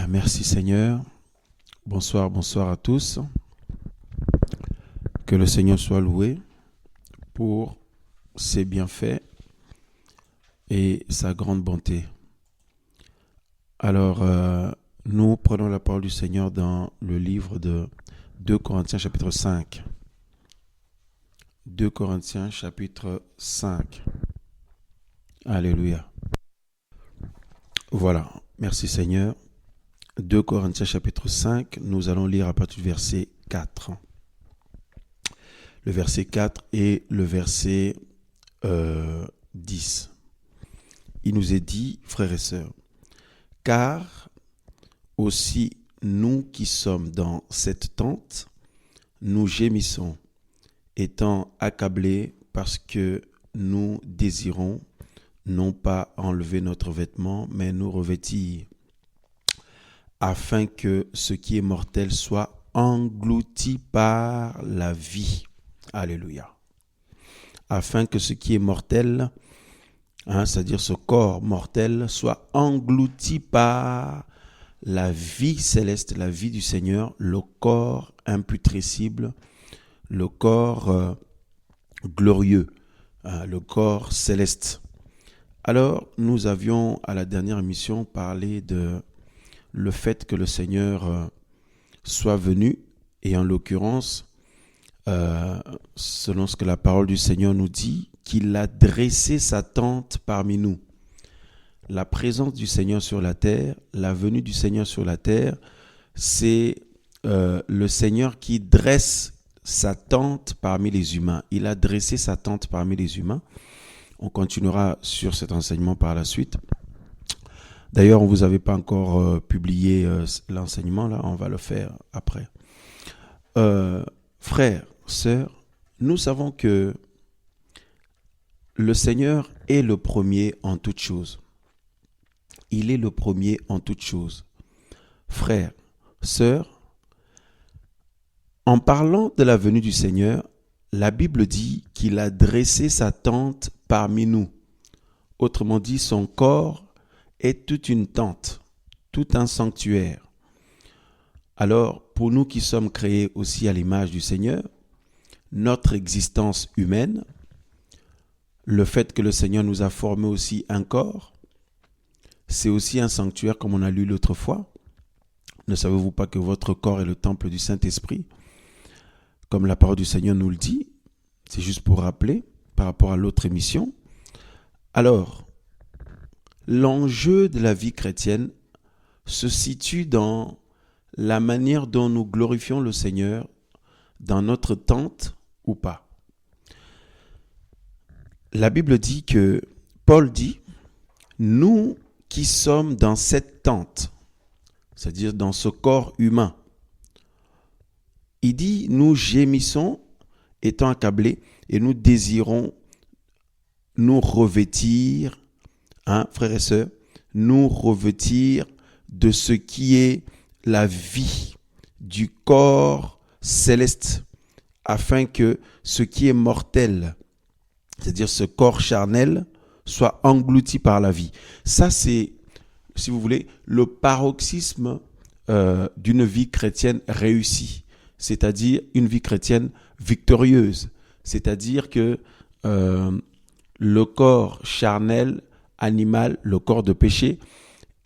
Merci Seigneur. Bonsoir à tous. Que le Seigneur soit loué pour ses bienfaits et sa grande bonté. Alors, nous prenons la parole du Seigneur dans le livre de 2 Corinthiens chapitre 5. 2 Corinthiens chapitre 5. Alléluia. Voilà, merci Seigneur. 2 Corinthiens chapitre 5, nous allons lire à partir du verset 4. Le verset 4 et le verset 10. Il nous est dit, frères et sœurs, car aussi nous qui sommes dans cette tente, nous gémissons, étant accablés parce que nous désirons non pas enlever notre vêtement, mais nous revêtir, afin que ce qui est mortel soit englouti par la vie. Alléluia. Afin que ce qui est mortel, c'est-à-dire ce corps mortel, soit englouti par la vie céleste, la vie du Seigneur, le corps imputrescible, le corps glorieux, le corps céleste. Alors, nous avions à la dernière émission parlé de le fait que le Seigneur soit venu, et en l'occurrence, selon ce que la parole du Seigneur nous dit, qu'il a dressé sa tente parmi nous. La présence du Seigneur sur la terre, la venue du Seigneur sur la terre, c'est le Seigneur qui dresse sa tente parmi les humains. Il a dressé sa tente parmi les humains. On continuera sur cet enseignement par la suite. D'ailleurs, on ne vous avait pas encore publié l'enseignement, là, on va le faire après. Frères, sœurs, nous savons que le Seigneur est le premier en toutes choses. Il est le premier en toutes choses. Frères, sœurs, en parlant de la venue du Seigneur, la Bible dit qu'il a dressé sa tente parmi nous. Autrement dit, son corps est toute une tente, tout un sanctuaire. Alors, pour nous qui sommes créés aussi à l'image du Seigneur, notre existence humaine, le fait que le Seigneur nous a formé aussi un corps, c'est aussi un sanctuaire comme on a lu l'autre fois. Ne savez-vous pas que votre corps est le temple du Saint-Esprit? Comme la parole du Seigneur nous le dit, c'est juste pour rappeler par rapport à l'autre émission. Alors, l'enjeu de la vie chrétienne se situe dans la manière dont nous glorifions le Seigneur dans notre tente ou pas. La Bible dit que, Paul dit, nous qui sommes dans cette tente, c'est-à-dire dans ce corps humain, il dit, nous gémissons étant accablés et nous désirons nous revêtir, frères et sœurs, nous revêtir de ce qui est la vie du corps céleste, afin que ce qui est mortel, c'est-à-dire ce corps charnel, soit englouti par la vie. Ça, c'est, si vous voulez, le paroxysme d'une vie chrétienne réussie, c'est-à-dire une vie chrétienne victorieuse, c'est-à-dire que le corps charnel, animal, le corps de péché,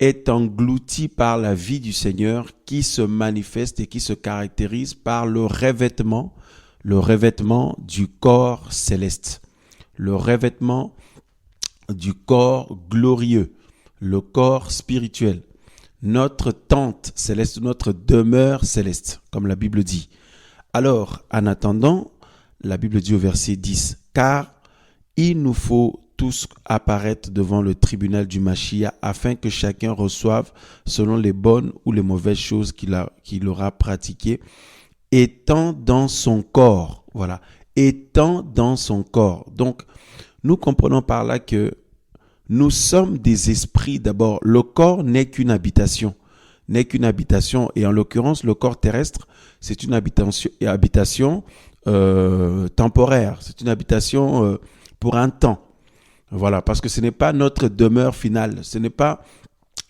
est englouti par la vie du Seigneur qui se manifeste et qui se caractérise par le revêtement du corps céleste, le revêtement du corps glorieux, le corps spirituel, notre tente céleste, notre demeure céleste, comme la Bible dit. Alors, en attendant, la Bible dit au verset 10, « Car il nous faut tous apparaître devant le tribunal du Mashiach afin que chacun reçoive selon les bonnes ou les mauvaises choses qu'il aura pratiquées, étant dans son corps. » Voilà, étant dans son corps. Donc, nous comprenons par là que nous sommes des esprits. D'abord, le corps n'est qu'une habitation. Et en l'occurrence, le corps terrestre, c'est une habitation temporaire. C'est une habitation pour un temps. Voilà, parce que ce n'est pas notre demeure finale. Ce n'est pas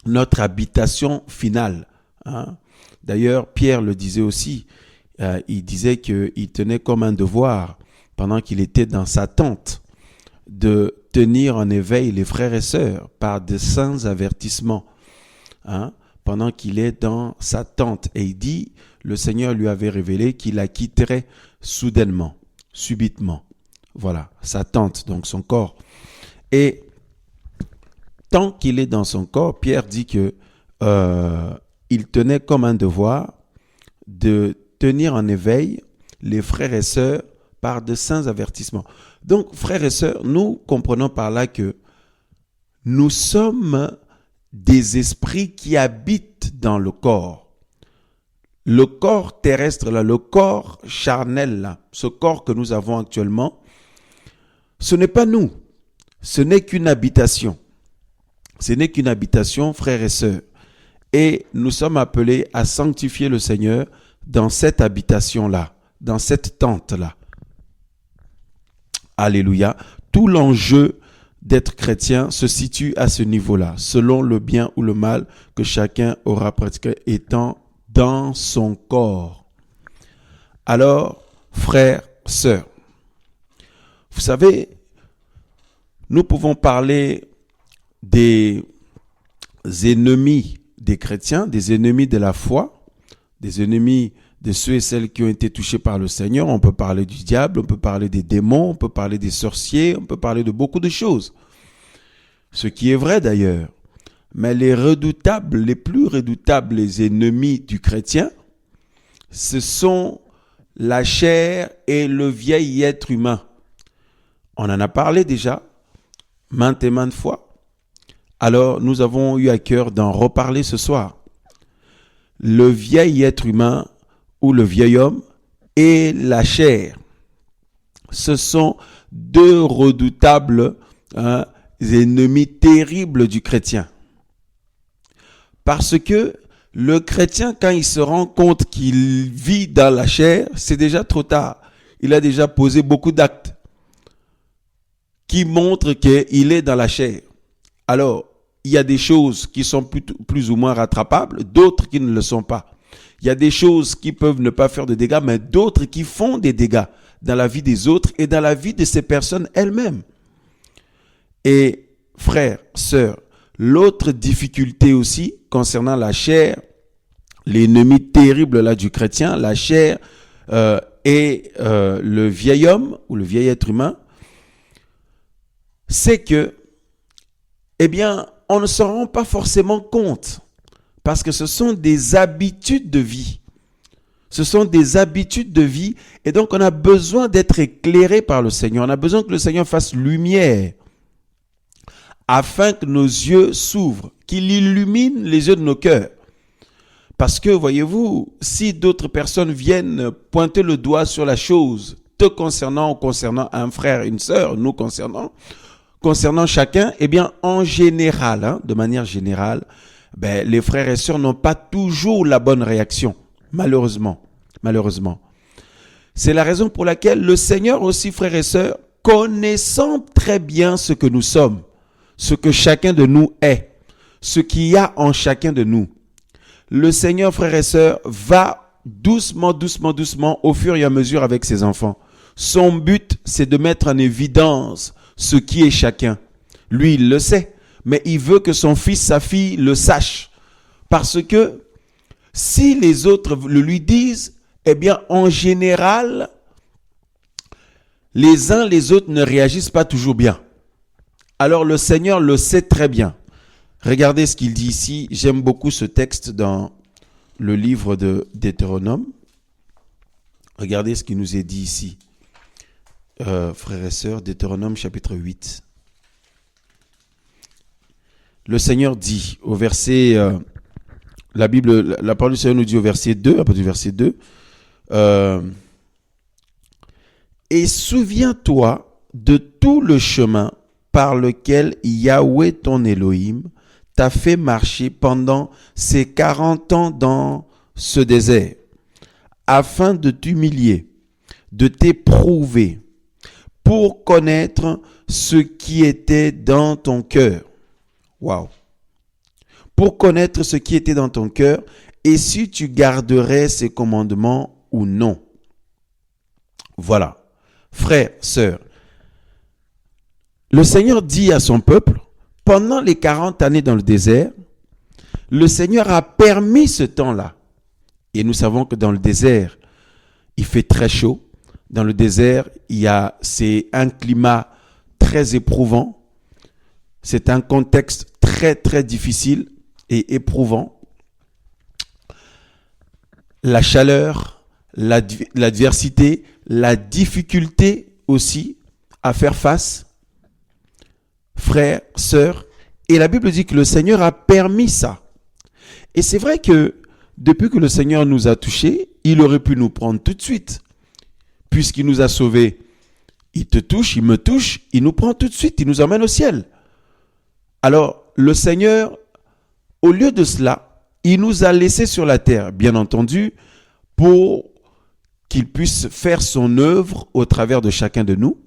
notre habitation finale. Hein? D'ailleurs, Pierre le disait aussi. Il disait qu'il tenait comme un devoir, pendant qu'il était dans sa tente, de tenir en éveil les frères et sœurs par de saints avertissements. Hein? Pendant qu'il est dans sa tente. Et il dit, le Seigneur lui avait révélé qu'il la quitterait soudainement, subitement. Voilà, sa tente, donc son corps. Et tant qu'il est dans son corps, Pierre dit que il tenait comme un devoir de tenir en éveil les frères et sœurs par de saints avertissements. Donc, frères et sœurs, nous comprenons par là que nous sommes des esprits qui habitent dans le corps. Le corps terrestre, là, le corps charnel, là, ce corps que nous avons actuellement, ce n'est pas nous. Ce n'est qu'une habitation. Ce n'est qu'une habitation, frères et sœurs. Et nous sommes appelés à sanctifier le Seigneur dans cette habitation-là, dans cette tente-là. Alléluia. Tout l'enjeu d'être chrétien se situe à ce niveau-là, selon le bien ou le mal que chacun aura pratiqué étant dans son corps. Alors, frères, sœurs, vous savez, nous pouvons parler des ennemis des chrétiens, des ennemis de la foi, des ennemis de ceux et celles qui ont été touchés par le Seigneur. On peut parler du diable, on peut parler des démons, on peut parler des sorciers, on peut parler de beaucoup de choses. Ce qui est vrai d'ailleurs. Mais les plus redoutables les ennemis du chrétien, ce sont la chair et le vieil être humain. On en a parlé déjà, maintes et maintes fois. Alors, nous avons eu à cœur d'en reparler ce soir. Le vieil être humain ou le vieil homme et la chair. Ce sont deux redoutables ennemis terribles du chrétien. Parce que le chrétien, quand il se rend compte qu'il vit dans la chair, c'est déjà trop tard. Il a déjà posé beaucoup d'actes qui montrent qu'il est dans la chair. Alors, il y a des choses qui sont plus ou moins rattrapables, d'autres qui ne le sont pas. Il y a des choses qui peuvent ne pas faire de dégâts, mais d'autres qui font des dégâts dans la vie des autres et dans la vie de ces personnes elles-mêmes. Et frères, sœurs, l'autre difficulté aussi concernant la chair, l'ennemi terrible là du chrétien, la chair et le vieil homme ou le vieil être humain, c'est que, eh bien, on ne s'en rend pas forcément compte parce que ce sont des habitudes de vie. Ce sont des habitudes de vie et donc on a besoin d'être éclairé par le Seigneur. On a besoin que le Seigneur fasse lumière afin que nos yeux s'ouvrent, qu'il illumine les yeux de nos cœurs. Parce que, voyez-vous, si d'autres personnes viennent pointer le doigt sur la chose te concernant ou concernant un frère, une sœur, nous concernant chacun, eh bien, en général, de manière générale, les frères et sœurs n'ont pas toujours la bonne réaction, malheureusement. C'est la raison pour laquelle le Seigneur aussi, frères et sœurs, connaissant très bien ce que nous sommes, ce que chacun de nous est, ce qu'il y a en chacun de nous, le Seigneur, frères et sœurs, va doucement, au fur et à mesure avec ses enfants. Son but, c'est de mettre en évidence ce qui est chacun. Lui, il le sait, mais il veut que son fils, sa fille le sachent. Parce que si les autres le lui disent, eh bien, en général, les uns les autres ne réagissent pas toujours bien. Alors le Seigneur le sait très bien. Regardez ce qu'il dit ici. J'aime beaucoup ce texte dans le livre de Deutéronome. Regardez ce qui nous est dit ici. Frères et sœurs, Deutéronome chapitre 8. Le Seigneur dit au verset, la parole du Seigneur nous dit au verset 2, à partir du verset 2, et souviens-toi de tout le chemin par lequel Yahweh ton Elohim t'a fait marcher pendant ces 40 ans dans ce désert, afin de t'humilier, de t'éprouver, pour connaître ce qui était dans ton cœur. Waouh! Pour connaître ce qui était dans ton cœur et si tu garderais ses commandements ou non. Voilà. Frères, sœurs, le Seigneur dit à son peuple, pendant les 40 années dans le désert, le Seigneur a permis ce temps-là. Et nous savons que dans le désert, il fait très chaud. Dans le désert, c'est un climat très éprouvant. C'est un contexte très, très difficile et éprouvant. La chaleur, l'adversité, la difficulté aussi à faire face. Frères, sœurs, et la Bible dit que le Seigneur a permis ça. Et c'est vrai que depuis que le Seigneur nous a touchés, il aurait pu nous prendre tout de suite. Puisqu'il nous a sauvés, il te touche, il me touche, il nous prend tout de suite, il nous emmène au ciel. Alors, le Seigneur, au lieu de cela, il nous a laissés sur la terre, bien entendu, pour qu'il puisse faire son œuvre au travers de chacun de nous,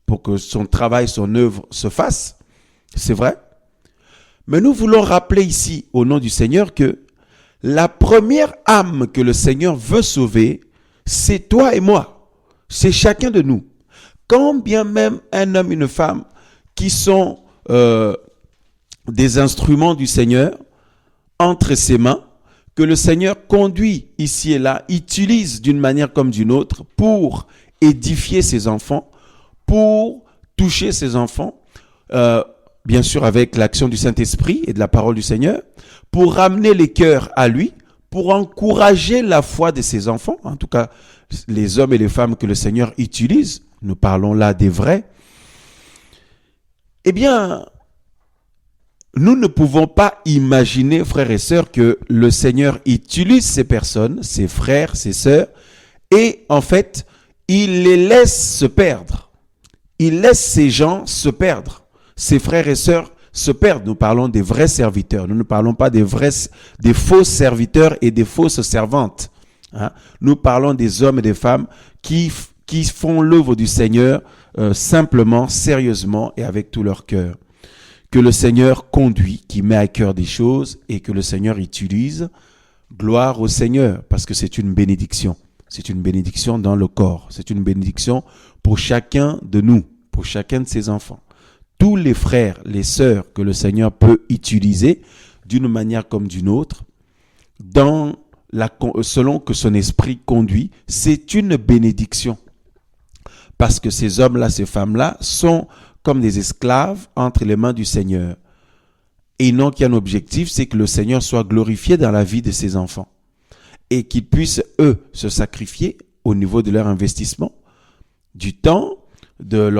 pour que son travail, son œuvre se fasse. C'est vrai. Mais nous voulons rappeler ici, au nom du Seigneur, que la première âme que le Seigneur veut sauver, c'est toi et moi. C'est chacun de nous. Quand bien même un homme et une femme qui sont des instruments du Seigneur entre ses mains, que le Seigneur conduit ici et là, utilise d'une manière comme d'une autre pour édifier ses enfants, pour toucher ses enfants, bien sûr avec l'action du Saint-Esprit et de la parole du Seigneur, pour ramener les cœurs à lui, pour encourager la foi de ses enfants, en tout cas les hommes et les femmes que le Seigneur utilise, nous parlons là des vrais, eh bien, nous ne pouvons pas imaginer, frères et sœurs, que le Seigneur utilise ces personnes, ses frères, ses sœurs, et en fait, il les laisse se perdre. Il laisse ces gens se perdre, ses frères et sœurs se perdre. Nous parlons des vrais serviteurs. Nous ne parlons pas des faux serviteurs et des fausses servantes. Hein? Nous parlons des hommes et des femmes qui font l'œuvre du Seigneur simplement, sérieusement et avec tout leur cœur. Que le Seigneur conduit, qui met à cœur des choses et que le Seigneur utilise. Gloire au Seigneur, parce que c'est une bénédiction. C'est une bénédiction dans le corps. C'est une bénédiction pour chacun de nous, pour chacun de ses enfants. Tous les frères, les sœurs que le Seigneur peut utiliser d'une manière comme d'une autre, selon que son esprit conduit, c'est une bénédiction. Parce que ces hommes-là, ces femmes-là sont comme des esclaves entre les mains du Seigneur. Et ils n'ont qu'un objectif, c'est que le Seigneur soit glorifié dans la vie de ses enfants. Et qu'ils puissent, eux, se sacrifier au niveau de leur investissement, du temps, de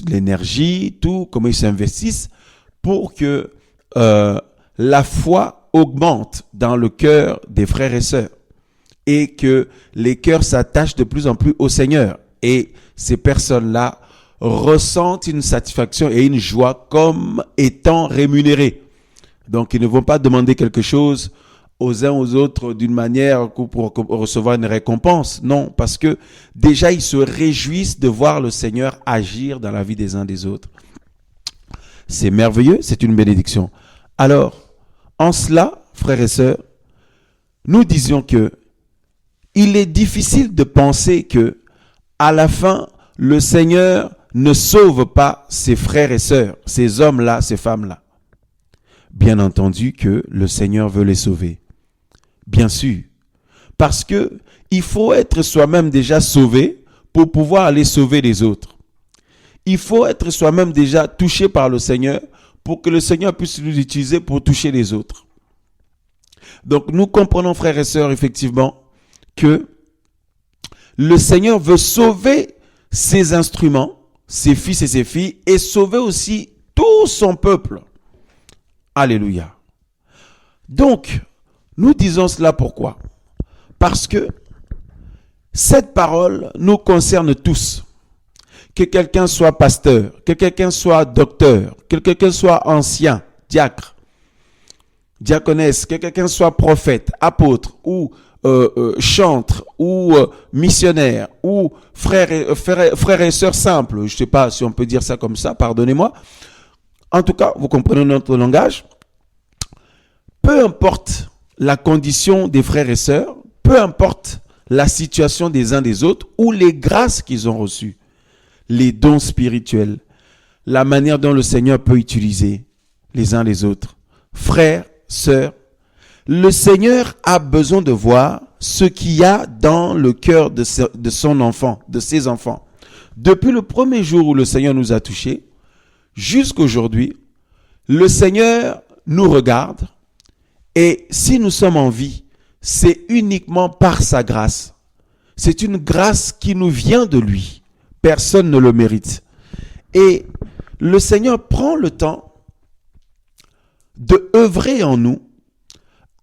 l'énergie, tout, comment ils s'investissent pour que la foi augmente dans le cœur des frères et sœurs et que les cœurs s'attachent de plus en plus au Seigneur. Et ces personnes-là ressentent une satisfaction et une joie comme étant rémunérées. Donc, ils ne vont pas demander quelque chose aux uns aux autres d'une manière pour recevoir une récompense. Non, parce que déjà, ils se réjouissent de voir le Seigneur agir dans la vie des uns des autres. C'est merveilleux, c'est une bénédiction. Alors, en cela, frères et sœurs, nous disions que il est difficile de penser que à la fin, le Seigneur ne sauve pas ses frères et sœurs, ces hommes-là, ces femmes-là. Bien entendu que le Seigneur veut les sauver. Bien sûr. Parce que il faut être soi-même déjà sauvé pour pouvoir aller sauver les autres. Il faut être soi-même déjà touché par le Seigneur pour que le Seigneur puisse nous utiliser pour toucher les autres. Donc nous comprenons, frères et sœurs, effectivement, que le Seigneur veut sauver ses instruments, ses fils et ses filles, et sauver aussi tout son peuple. Alléluia. Donc, nous disons cela pourquoi? Parce que cette parole nous concerne tous. Que quelqu'un soit pasteur, que quelqu'un soit docteur, que quelqu'un soit ancien, diacre, diaconesse, que quelqu'un soit prophète, apôtre ou chantre ou missionnaire ou frère et sœur simple, je ne sais pas si on peut dire ça comme ça, pardonnez-moi. En tout cas, vous comprenez notre langage. Peu importe la condition des frères et sœurs, peu importe la situation des uns des autres ou les grâces qu'ils ont reçues, les dons spirituels, la manière dont le Seigneur peut utiliser les uns les autres. Frères, sœurs, le Seigneur a besoin de voir ce qu'il y a dans le cœur de son enfant, de ses enfants. Depuis le premier jour où le Seigneur nous a touchés, jusqu'aujourd'hui, le Seigneur nous regarde et si nous sommes en vie, c'est uniquement par sa grâce. C'est une grâce qui nous vient de lui. Personne ne le mérite. Et le Seigneur prend le temps de œuvrer en nous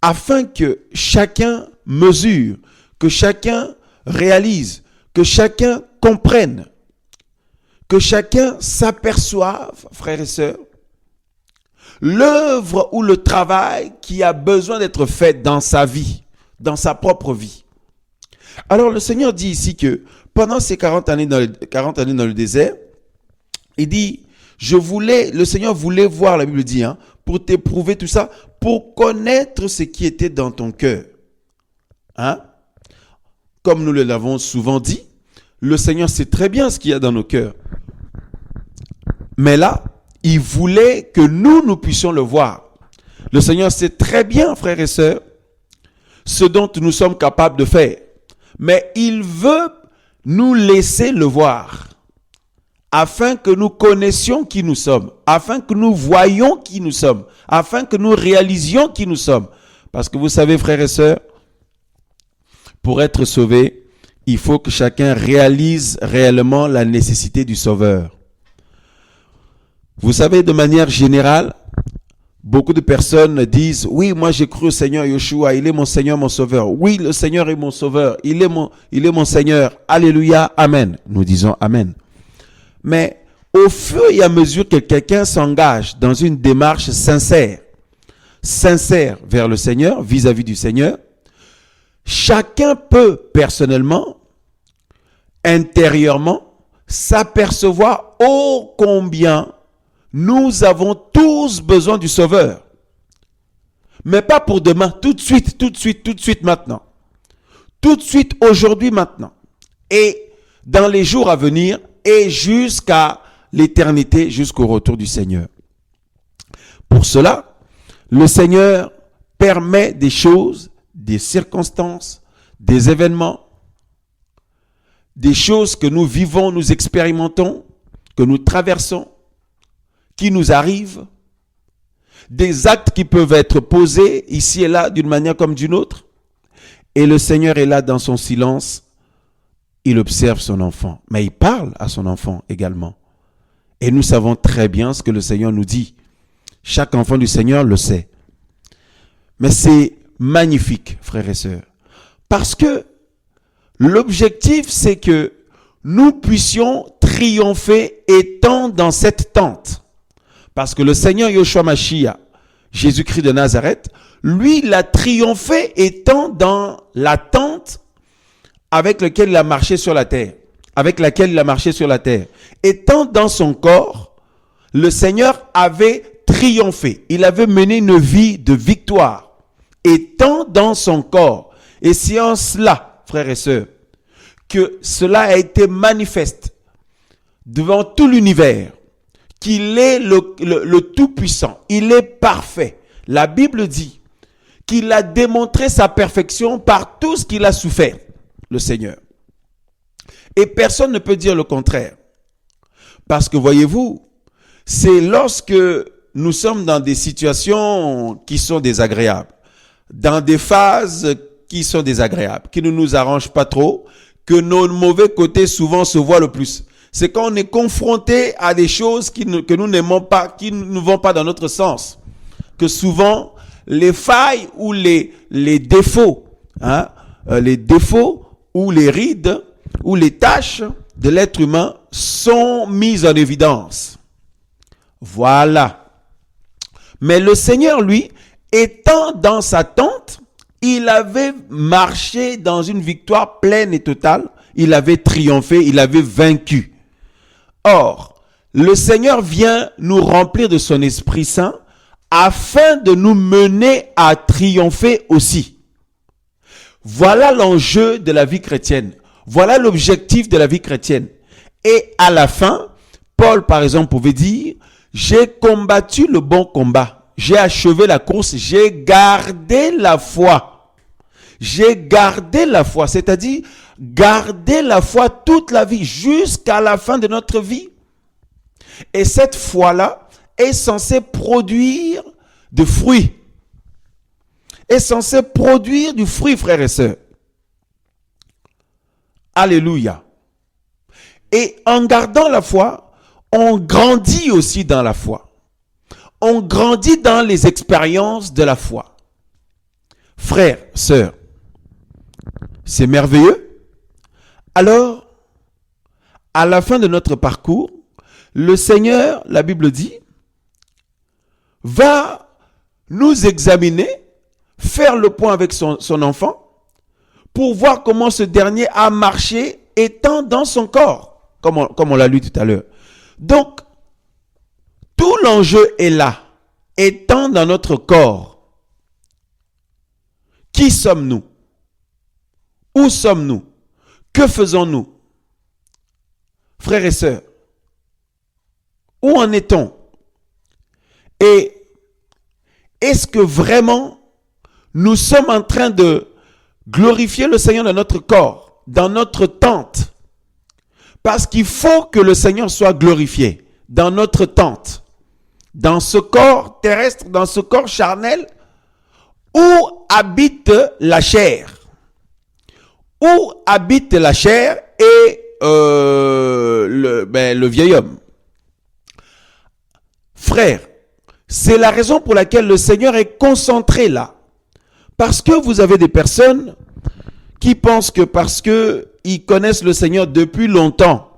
afin que chacun mesure, que chacun réalise, que chacun comprenne, que chacun s'aperçoive, frères et sœurs, l'œuvre ou le travail qui a besoin d'être fait dans sa vie, dans sa propre vie. Alors le Seigneur dit ici que pendant ces 40 années dans le désert, il dit, le Seigneur voulait voir, la Bible dit, pour t'éprouver tout ça, pour connaître ce qui était dans ton cœur. Comme nous l'avons souvent dit, le Seigneur sait très bien ce qu'il y a dans nos cœurs. Mais là, il voulait que nous puissions le voir. Le Seigneur sait très bien, frères et sœurs, ce dont nous sommes capables de faire. Mais il veut nous laisser le voir, afin que nous connaissions qui nous sommes, afin que nous voyions qui nous sommes, afin que nous réalisions qui nous sommes. Parce que vous savez, frères et sœurs, pour être sauvé, il faut que chacun réalise réellement la nécessité du Sauveur. Vous savez, de manière générale, beaucoup de personnes disent, oui, moi j'ai cru au Seigneur Yeshua, il est mon Seigneur, mon Sauveur. Oui, le Seigneur est mon Sauveur, il est mon Seigneur. Alléluia, Amen. Nous disons Amen. Mais au fur et à mesure que quelqu'un s'engage dans une démarche sincère vers le Seigneur, vis-à-vis du Seigneur, chacun peut personnellement, intérieurement, s'apercevoir ô combien nous avons tous besoin du Sauveur. Mais pas pour demain, tout de suite maintenant. Tout de suite, aujourd'hui, maintenant. Et dans les jours à venir et jusqu'à l'éternité, jusqu'au retour du Seigneur. Pour cela, le Seigneur permet des choses, des circonstances, des événements, des choses que nous vivons, nous expérimentons, que nous traversons, qui nous arrivent, des actes qui peuvent être posés ici et là d'une manière comme d'une autre. Et le Seigneur est là dans son silence, il observe son enfant, mais il parle à son enfant également. Et nous savons très bien ce que le Seigneur nous dit. Chaque enfant du Seigneur le sait. Mais c'est magnifique, frères et sœurs, parce que l'objectif, c'est que nous puissions triompher étant dans cette tente. Parce que le Seigneur Yeshua Mashiach, Jésus-Christ de Nazareth, lui, il a triomphé étant dans la tente avec laquelle il a marché sur la terre. Étant dans son corps, le Seigneur avait triomphé. Il avait mené une vie de victoire. Étant dans son corps. Et c'est en cela, frères et sœurs, que cela a été manifeste devant tout l'univers. Qu'il est le Tout-Puissant, il est parfait. La Bible dit qu'il a démontré sa perfection par tout ce qu'il a souffert, le Seigneur. Et personne ne peut dire le contraire. Parce que voyez-vous, c'est lorsque nous sommes dans des situations qui sont désagréables, dans des phases qui sont désagréables, qui ne nous arrangent pas trop, que nos mauvais côtés souvent se voient le plus. C'est quand on est confronté à des choses que nous n'aimons pas, qui ne vont pas dans notre sens, que souvent les failles ou les défauts, les défauts ou les rides ou les tâches de l'être humain sont mises en évidence. Voilà. Mais le Seigneur, lui, étant dans sa tente, il avait marché dans une victoire pleine et totale. Il avait triomphé, il avait vaincu. Or, le Seigneur vient nous remplir de son Esprit Saint afin de nous mener à triompher aussi. Voilà l'enjeu de la vie chrétienne. Voilà l'objectif de la vie chrétienne. Et à la fin, Paul, par exemple, pouvait dire, j'ai combattu le bon combat. J'ai achevé la course. J'ai gardé la foi. J'ai gardé la foi. C'est-à-dire, garder la foi toute la vie, jusqu'à la fin de notre vie. Et cette foi-là est censée produire de fruits. Est censée produire du fruit, frères et sœurs. Alléluia. Et en gardant la foi, on grandit aussi dans la foi. On grandit dans les expériences de la foi. Frères, sœurs, c'est merveilleux. Alors, à la fin de notre parcours, le Seigneur, la Bible dit, va nous examiner, faire le point avec son enfant, pour voir comment ce dernier a marché étant dans son corps, comme on l'a lu tout à l'heure. Donc, tout l'enjeu est là, étant dans notre corps. Qui sommes-nous? Où sommes-nous? Que faisons-nous? Frères et sœurs, où en est-on? Et est-ce que vraiment nous sommes en train de glorifier le Seigneur dans notre corps, dans notre tente? Parce qu'il faut que le Seigneur soit glorifié dans notre tente, dans ce corps terrestre, dans ce corps charnel où habite la chair. Où habite la chair et le vieil homme. Frère, c'est la raison pour laquelle le Seigneur est concentré là. Parce que vous avez des personnes qui pensent que parce qu'ils connaissent le Seigneur depuis longtemps,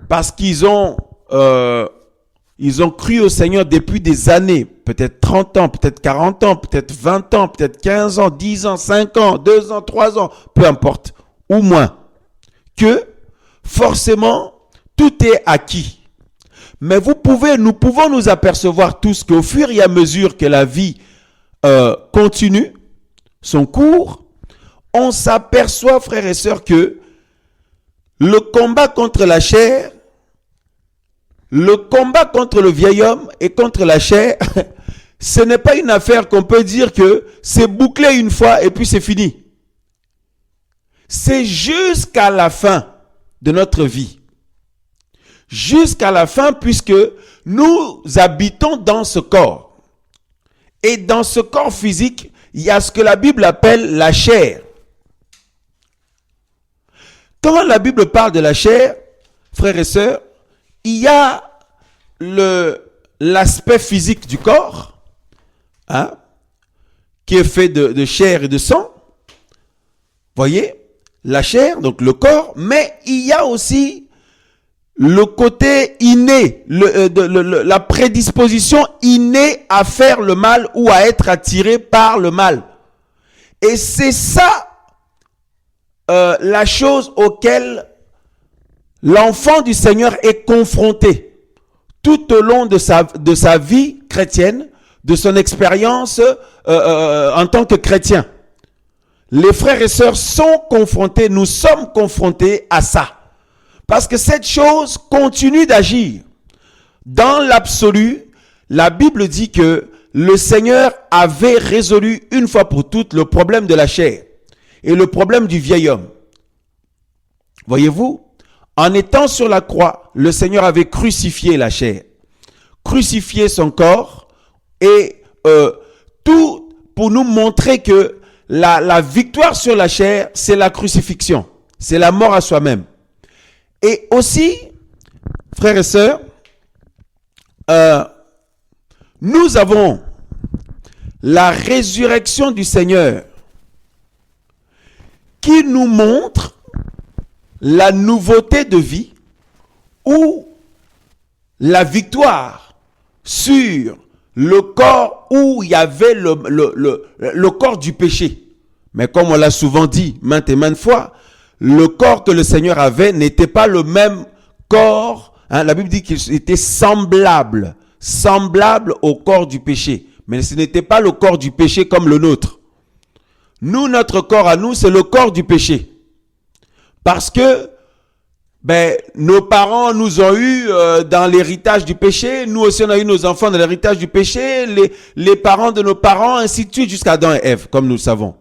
parce qu'ils ont cru au Seigneur depuis des années, peut-être 30 ans, peut-être 40 ans, peut-être 20 ans, peut-être 15 ans, 10 ans, 5 ans, 2 ans, 3 ans, peu importe, ou moins, que forcément, tout est acquis. Mais nous pouvons nous apercevoir tous qu'au fur et à mesure que la vie continue son cours, on s'aperçoit, frères et sœurs, que le combat contre la chair, le combat contre le vieil homme et contre la chair, ce n'est pas une affaire qu'on peut dire que c'est bouclé une fois et puis c'est fini. C'est jusqu'à la fin de notre vie. Jusqu'à la fin, puisque nous habitons dans ce corps. Et dans ce corps physique, il y a ce que la Bible appelle la chair. Quand la Bible parle de la chair, frères et sœurs, il y a l'aspect physique du corps, qui est fait de chair et de sang. Voyez, la chair, donc le corps, mais il y a aussi le côté inné, la prédisposition innée à faire le mal ou à être attiré par le mal. Et c'est ça la chose auquel l'enfant du Seigneur est confronté tout au long de sa vie chrétienne, de son expérience en tant que chrétien. Les frères et sœurs sont confrontés, nous sommes confrontés à ça. Parce que cette chose continue d'agir. Dans l'absolu, la Bible dit que le Seigneur avait résolu une fois pour toutes le problème de la chair et le problème du vieil homme. Voyez-vous, en étant sur la croix, le Seigneur avait crucifié la chair, crucifié son corps et tout pour nous montrer que la victoire sur la chair, c'est la crucifixion, c'est la mort à soi-même. Et aussi, frères et sœurs, nous avons la résurrection du Seigneur qui nous montre la nouveauté de vie ou la victoire sur le corps où il y avait le corps du péché. Mais comme on l'a souvent dit maintes et maintes fois, le corps que le Seigneur avait n'était pas le même corps. La Bible dit qu'il était semblable au corps du péché. Mais ce n'était pas le corps du péché comme le nôtre. Nous, notre corps à nous, c'est le corps du péché. Parce que nos parents nous ont eu dans l'héritage du péché. Nous aussi, on a eu nos enfants dans l'héritage du péché. Les parents de nos parents, ainsi de suite, jusqu'à Adam et Ève, comme nous le savons.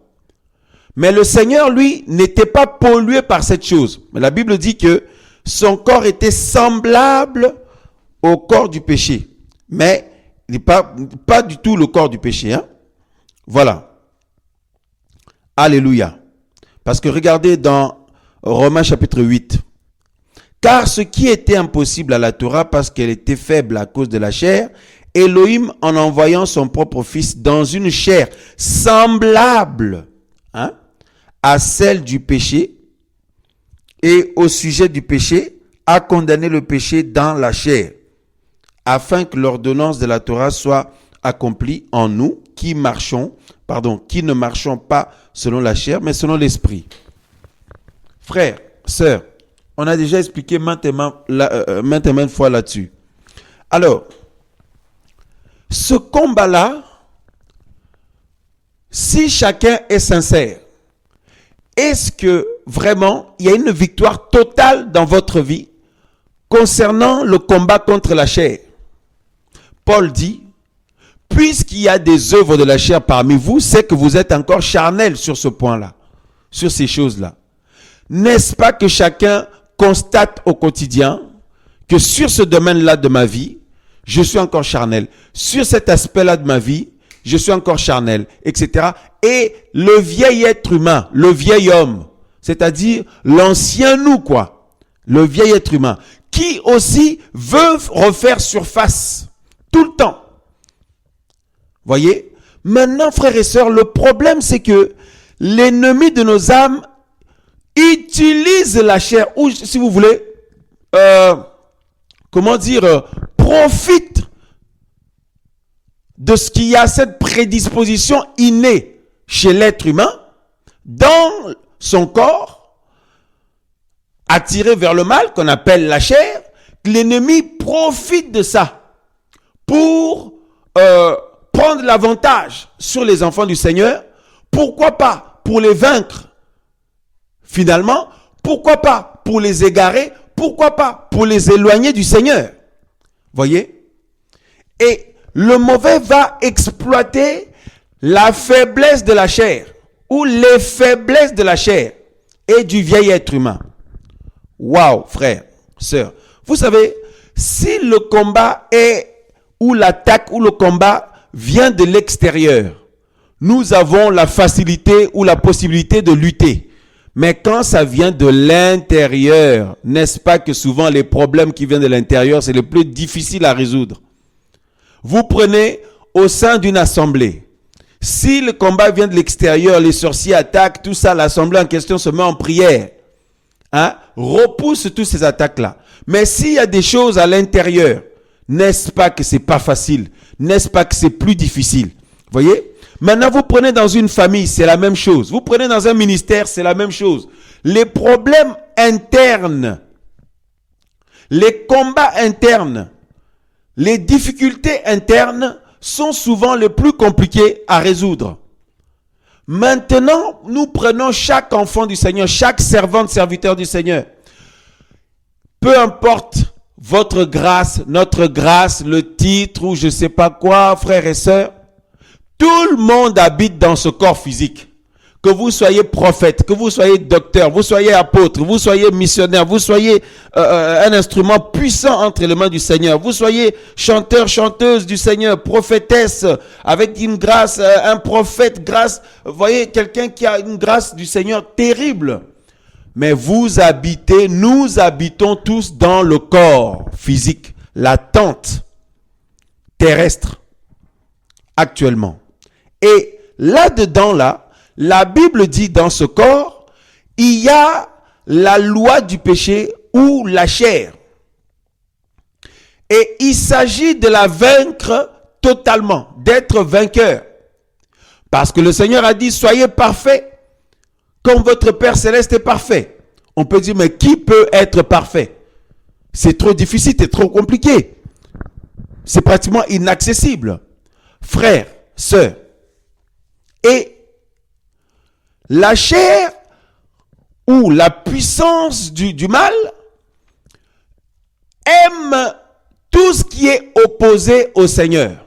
Mais le Seigneur, lui, n'était pas pollué par cette chose. Mais la Bible dit que son corps était semblable au corps du péché. Mais il n'est pas du tout le corps du péché. Hein? Voilà. Alléluia. Parce que regardez dans Romains chapitre 8. Car ce qui était impossible à la Torah parce qu'elle était faible à cause de la chair, Elohim, en envoyant son propre fils dans une chair semblable à celle du péché, et au sujet du péché, a condamné le péché dans la chair, afin que l'ordonnance de la Torah soit accomplie en nous qui ne marchons pas selon la chair, mais selon l'esprit. Frères, sœurs, on a déjà expliqué maintes et maintes fois là-dessus. Alors, ce combat-là, si chacun est sincère, est-ce que vraiment il y a une victoire totale dans votre vie concernant le combat contre la chair? Paul dit, puisqu'il y a des œuvres de la chair parmi vous, c'est que vous êtes encore charnel sur ce point-là, sur ces choses-là. N'est-ce pas que chacun constate au quotidien que sur ce domaine-là de ma vie, je suis encore charnel. Sur cet aspect-là de ma vie, je suis encore charnel, etc. Et le vieil être humain, le vieil homme, c'est-à-dire l'ancien nous, le vieil être humain, qui aussi veut refaire surface tout le temps. Voyez? Maintenant, frères et sœurs, le problème, c'est que l'ennemi de nos âmes utilise la chair, ou si vous voulez, profite de ce qu'il y a, cette prédisposition innée chez l'être humain, dans son corps, attiré vers le mal, qu'on appelle la chair. L'ennemi profite de ça pour prendre l'avantage sur les enfants du Seigneur. Pourquoi pas pour les vaincre? Finalement, pourquoi pas pour les égarer? Pourquoi pas pour les éloigner du Seigneur? Voyez? Et le mauvais va exploiter la faiblesse de la chair ou les faiblesses de la chair et du vieil être humain. Waouh, frère, sœur. Vous savez, si le combat ou l'attaque ou le combat vient de l'extérieur, nous avons la facilité ou la possibilité de lutter. Mais quand ça vient de l'intérieur, n'est-ce pas que souvent les problèmes qui viennent de l'intérieur, c'est les plus difficiles à résoudre? Vous prenez au sein d'une assemblée. Si le combat vient de l'extérieur, les sorciers attaquent, tout ça, l'assemblée en question se met en prière. Repousse toutes ces attaques-là. Mais s'il y a des choses à l'intérieur, n'est-ce pas que c'est pas facile? N'est-ce pas que c'est plus difficile? Voyez? Maintenant, vous prenez dans une famille, c'est la même chose. Vous prenez dans un ministère, c'est la même chose. Les problèmes internes, les combats internes, les difficultés internes sont souvent les plus compliquées à résoudre. Maintenant, nous prenons chaque enfant du Seigneur, chaque servante, serviteur du Seigneur. Peu importe votre grâce, notre grâce, le titre ou je ne sais pas quoi, frères et sœurs, tout le monde habite dans ce corps physique. Que vous soyez prophète, que vous soyez docteur, vous soyez apôtre, vous soyez missionnaire, vous soyez un instrument puissant entre les mains du Seigneur, vous soyez chanteur, chanteuse du Seigneur, prophétesse avec une grâce, un prophète, grâce, vous voyez, quelqu'un qui a une grâce du Seigneur terrible. Mais vous habitez, nous habitons tous dans le corps physique, la tente terrestre, actuellement. Et là-dedans, la Bible dit dans ce corps, il y a la loi du péché ou la chair. Et il s'agit de la vaincre totalement, d'être vainqueur. Parce que le Seigneur a dit, soyez parfaits comme votre Père Céleste est parfait. On peut dire, mais qui peut être parfait? C'est trop difficile, c'est trop compliqué. C'est pratiquement inaccessible. Frère, sœurs. Et la chair ou la puissance du mal aime tout ce qui est opposé au Seigneur.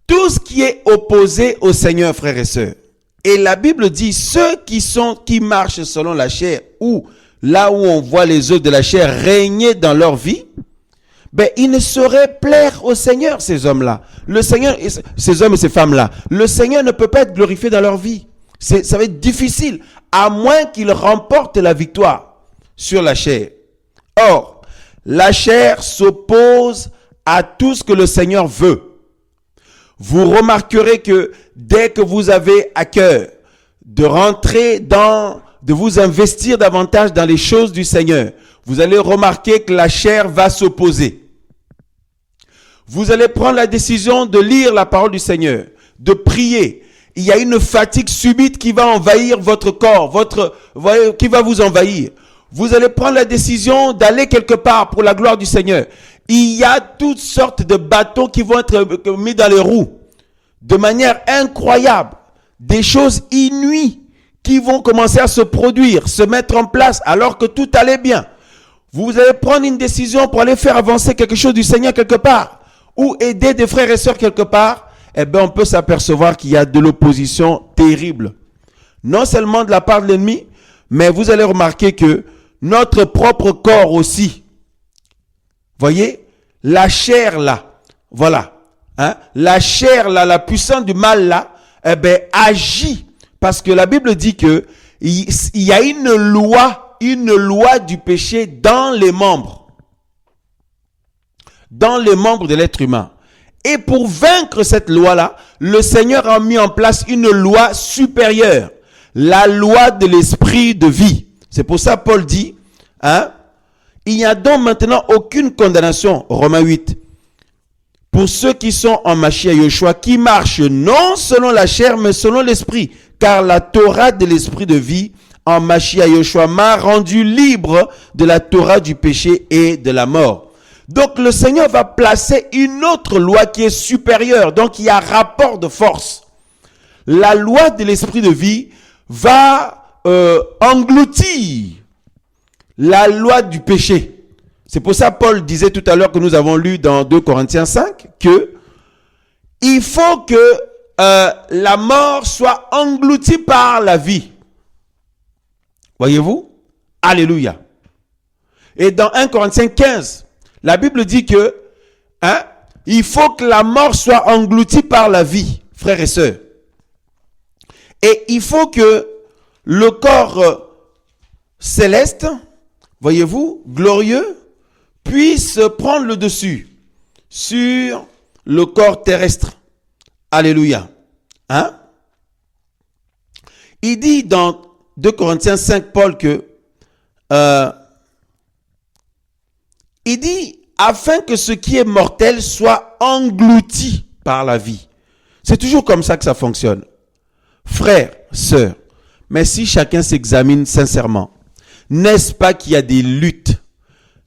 Tout ce qui est opposé au Seigneur, frères et sœurs. Et la Bible dit, ceux qui marchent selon la chair, ou là où on voit les œuvres de la chair régner dans leur vie, ben, ils ne sauraient plaire au Seigneur, ces hommes-là. Le Seigneur, ces hommes et ces femmes-là. Le Seigneur ne peut pas être glorifié dans leur vie. Ça va être difficile, à moins qu'ils remportent la victoire sur la chair. Or, la chair s'oppose à tout ce que le Seigneur veut. Vous remarquerez que dès que vous avez à cœur de rentrer de vous investir davantage dans les choses du Seigneur, vous allez remarquer que la chair va s'opposer. Vous allez prendre la décision de lire la parole du Seigneur, de prier. Il y a une fatigue subite qui va envahir votre corps, qui va vous envahir. Vous allez prendre la décision d'aller quelque part pour la gloire du Seigneur. Il y a toutes sortes de bâtons qui vont être mis dans les roues de manière incroyable. Des choses inouïes qui vont commencer à se produire, se mettre en place alors que tout allait bien. Vous allez prendre une décision pour aller faire avancer quelque chose du Seigneur quelque part ou aider des frères et sœurs quelque part. Eh bien, on peut s'apercevoir qu'il y a de l'opposition terrible. Non seulement de la part de l'ennemi, mais vous allez remarquer que notre propre corps aussi, voyez, la chair là, voilà, hein, la chair là, la puissance du mal là, eh bien, agit. Parce que la Bible dit que il y a une loi du péché dans les membres de l'être humain. Et pour vaincre cette loi-là, le Seigneur a mis en place une loi supérieure, la loi de l'esprit de vie. C'est pour ça Paul dit, hein, il n'y a donc maintenant aucune condamnation, Romains 8, pour ceux qui sont en Mashiach Yeshua, qui marchent non selon la chair, mais selon l'esprit. Car la Torah de l'esprit de vie en Mashiach Yeshua m'a rendu libre de la Torah du péché et de la mort. Donc le Seigneur va placer une autre loi qui est supérieure. Donc il y a rapport de force. La loi de l'esprit de vie va engloutir la loi du péché. C'est pour ça Paul disait tout à l'heure que nous avons lu dans 2 Corinthiens 5 que il faut que la mort soit engloutie par la vie. Voyez-vous? Alléluia. Et dans 1 Corinthiens 15, la Bible dit que il faut que la mort soit engloutie par la vie, frères et sœurs. Et il faut que le corps céleste, voyez-vous, glorieux, puisse prendre le dessus sur le corps terrestre. Alléluia. Hein? Il dit dans 2 Corinthiens 5, Paul, que il dit, afin que ce qui est mortel soit englouti par la vie. C'est toujours comme ça que ça fonctionne. Frères, sœurs, mais si chacun s'examine sincèrement, n'est-ce pas qu'il y a des luttes?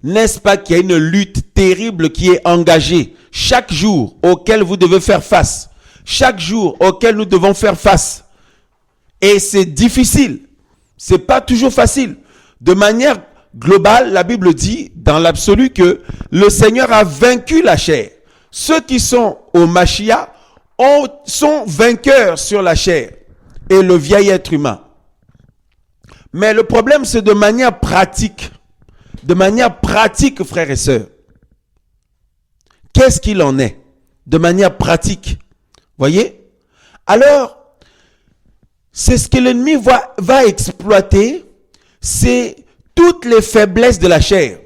N'est-ce pas qu'il y a une lutte terrible qui est engagée chaque jour auquel vous devez faire face? Chaque jour auquel nous devons faire face. Et c'est difficile. C'est pas toujours facile. De manière globale, la Bible dit, dans l'absolu, que le Seigneur a vaincu la chair. Ceux qui sont au Mashiach sont vainqueurs sur la chair et le vieil être humain. Mais le problème, c'est de manière pratique. De manière pratique, frères et sœurs. Qu'est-ce qu'il en est? De manière pratique. Voyez? Alors, c'est ce que l'ennemi va exploiter, c'est toutes les faiblesses de la chair.